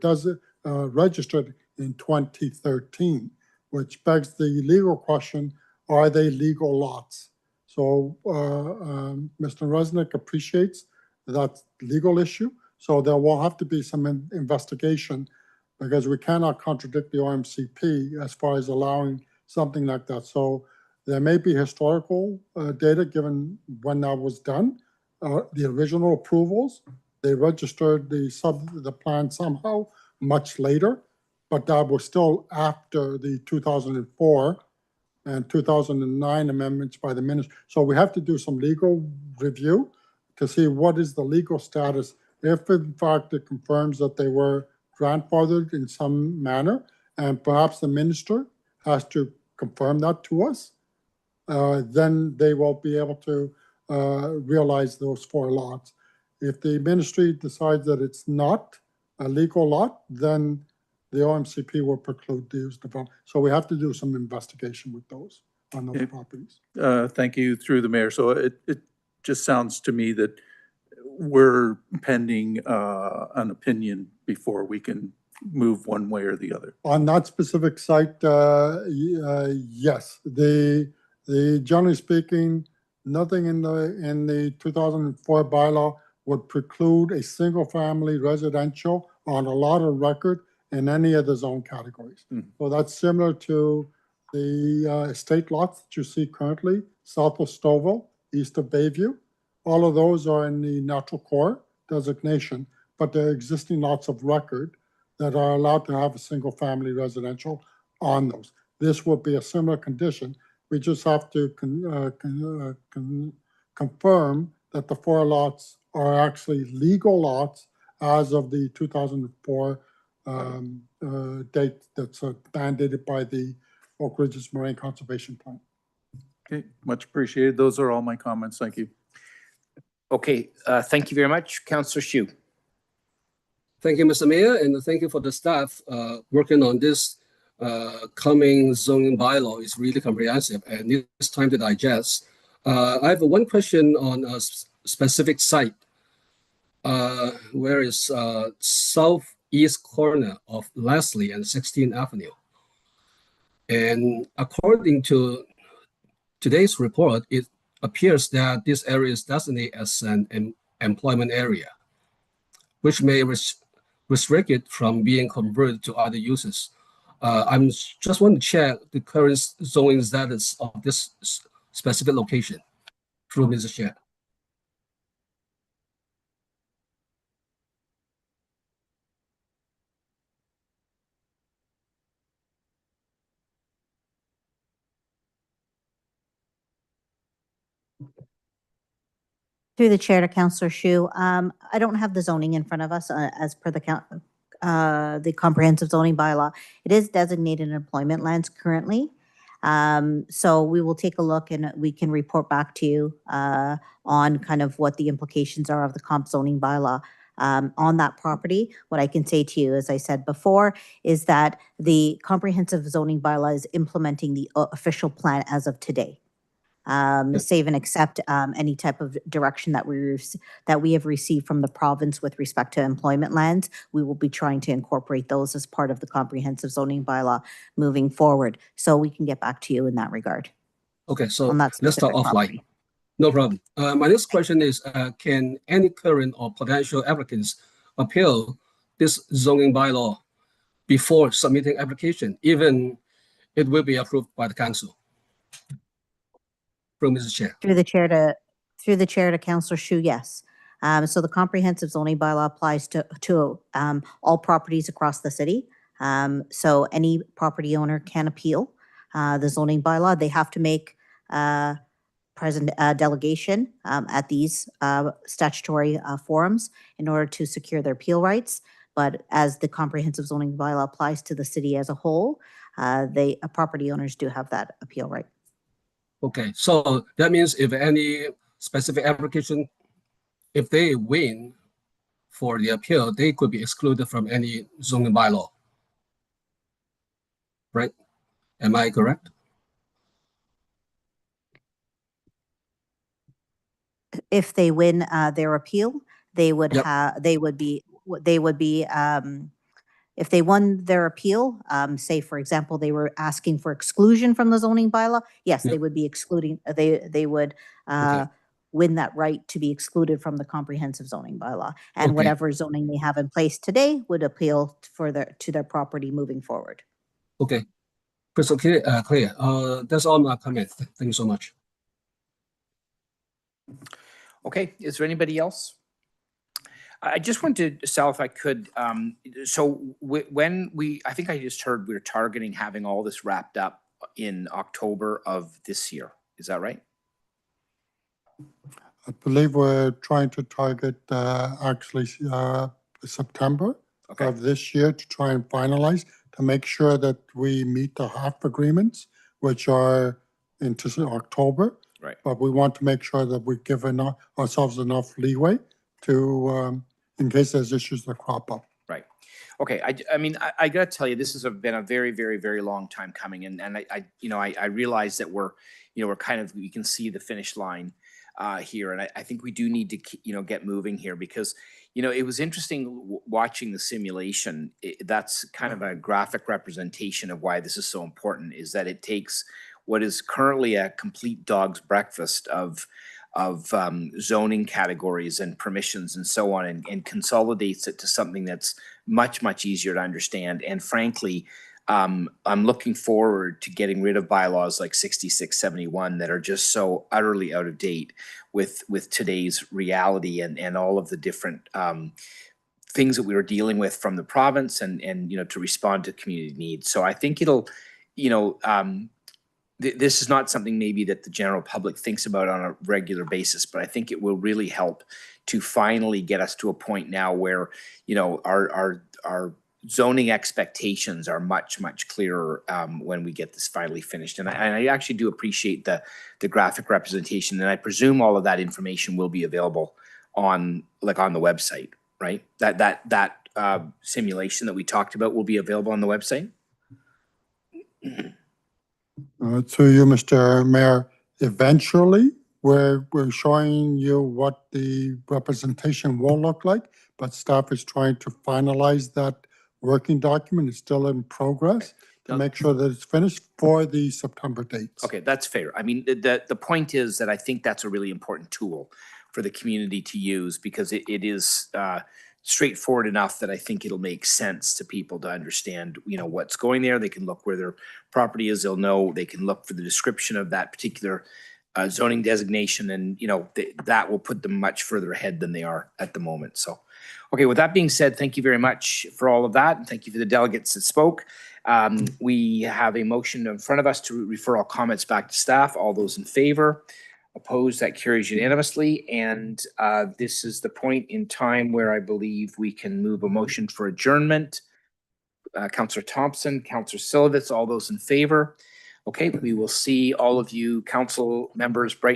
registered in 2013, which begs the legal question, are they legal lots? So Mr. Resnick appreciates that legal issue. So there will have to be some investigation because we cannot contradict the OMCP as far as allowing something like that. So there may be historical data given when that was done, the original approvals. They registered the plan somehow much later, but that was still after the 2004 and 2009 amendments by the minister. So we have to do some legal review to see what is the legal status. If in fact it confirms that they were grandfathered in some manner, and perhaps the minister has to confirm that to us, then they will be able to realize those 4 lots. If the ministry decides that it's not a legal lot, then the OMCP will preclude the use development. So we have to do some investigation with those on those properties. Thank you, through the mayor. So it just sounds to me that we're pending an opinion before we can move one way or the other. On that specific site, yes. The generally speaking, nothing in the 2004 bylaw would preclude a single-family residential on a lot of record in any of the zone categories. So that's similar to the estate lots that you see currently, south of Stouffville, east of Bayview. All of those are in the natural core designation, but they're existing lots of record that are allowed to have a single-family residential on those. This will be a similar condition. We just have to confirm that the 4 lots are actually legal lots as of the 2004 date that's mandated by the Oak Ridges Moraine Conservation Plan. Okay, much appreciated. Those are all my comments. Thank you. Okay, thank you very much. Councillor Hsu. Thank you, Mr. Mayor, and thank you for the staff working on this coming zoning bylaw is really comprehensive and needs time to digest. I have one question on a specific site. Where is southeast corner of Leslie and 16th Avenue. And according to today's report, it appears that this area is designated as an employment area, which may restrict it from being converted to other uses. I'm just want to check the current zoning status of this specific location through Mr. Chair. Through the chair to Councillor Shu, I don't have the zoning in front of us as per the comprehensive zoning bylaw. It is designated employment lands currently. So we will take a look and we can report back to you on kind of what the implications are of the comp zoning bylaw on that property. What I can say to you, as I said before, is that the comprehensive zoning bylaw is implementing the official plan as of today. Save and accept any type of direction that we have received from the province with respect to employment lands. We will be trying to incorporate those as part of the comprehensive zoning bylaw moving forward. So we can get back to you in that regard. Okay, so On that let's start specific offline. property. No problem. My next question is, can any current or potential applicants appeal this zoning bylaw before submitting application, even it will be approved by the council? From Mr. Chair. Through the chair to Councillor Shu, yes. So the comprehensive zoning bylaw applies to all properties across the city. So any property owner can appeal the zoning bylaw. They have to make present delegation at these statutory forums in order to secure their appeal rights. But as the comprehensive zoning bylaw applies to the city as a whole, property owners do have that appeal right. Okay, so that means if any specific application, if they win for the appeal, they could be excluded from any zoning bylaw, right? Am I correct? If they win their appeal, they would Yep. if they won their appeal, say for example, they were asking for exclusion from the zoning bylaw, yes, Yep. they would be excluding, they would Okay. win that right to be excluded from the comprehensive zoning bylaw. And Okay. whatever zoning they have in place today would appeal to their property moving forward. Okay, crystal clear. That's all my comments. Thank you so much. Okay, is there anybody else? I just wanted to, Sal, if I could, so I think I just heard we were targeting having all this wrapped up in October of this year. Is that right? I believe we're trying to target actually September Okay. of this year to try and finalize, to make sure that we meet the HAF agreements, which are into October. Right. But we want to make sure that we've given ourselves enough leeway to, in case there's issues that crop up. Right. Okay. I mean, I gotta tell you, this has been a very, very, very long time coming, and I realize that we're kind of, you can see the finish line here, and I think we do need to get moving here, because it was interesting watching the simulation. That's kind of a graphic representation of why this is so important, is that it takes what is currently a complete dog's breakfast of zoning categories and permissions and so on, and consolidates it to something that's much, much easier to understand. And frankly, I'm looking forward to getting rid of bylaws like 6671 that are just so utterly out of date with today's reality and all of the different things that we were dealing with from the province and to respond to community needs. So I think it'll, this is not something maybe that the general public thinks about on a regular basis, but I think it will really help to finally get us to a point now where, our zoning expectations are much, much clearer when we get this finally finished. And I actually do appreciate the graphic representation, and I presume all of that information will be available on the website, right? That simulation that we talked about will be available on the website? To you, Mr. Mayor, eventually, we're showing you what the representation will look like, but staff is trying to finalize that working document. It's still in progress to Now- make sure that it's finished for the September dates. Okay, that's fair. I mean, the point is that I think that's a really important tool for the community to use because it is straightforward enough that I think it'll make sense to people to understand, you know, what's going there. They can look where their property is. They'll know, they can look for the description of that particular zoning designation and, you know, that will put them much further ahead than they are at the moment. So, okay, with that being said, thank you very much for all of that. And thank you for the delegates that spoke. We have a motion in front of us to refer all comments back to staff. All those in favor? Opposed? That carries unanimously. And this is the point in time where I believe we can move a motion for adjournment. Councillor Thompson, Councillor Silovitz, all those in favor? Okay, we will see all of you council members bright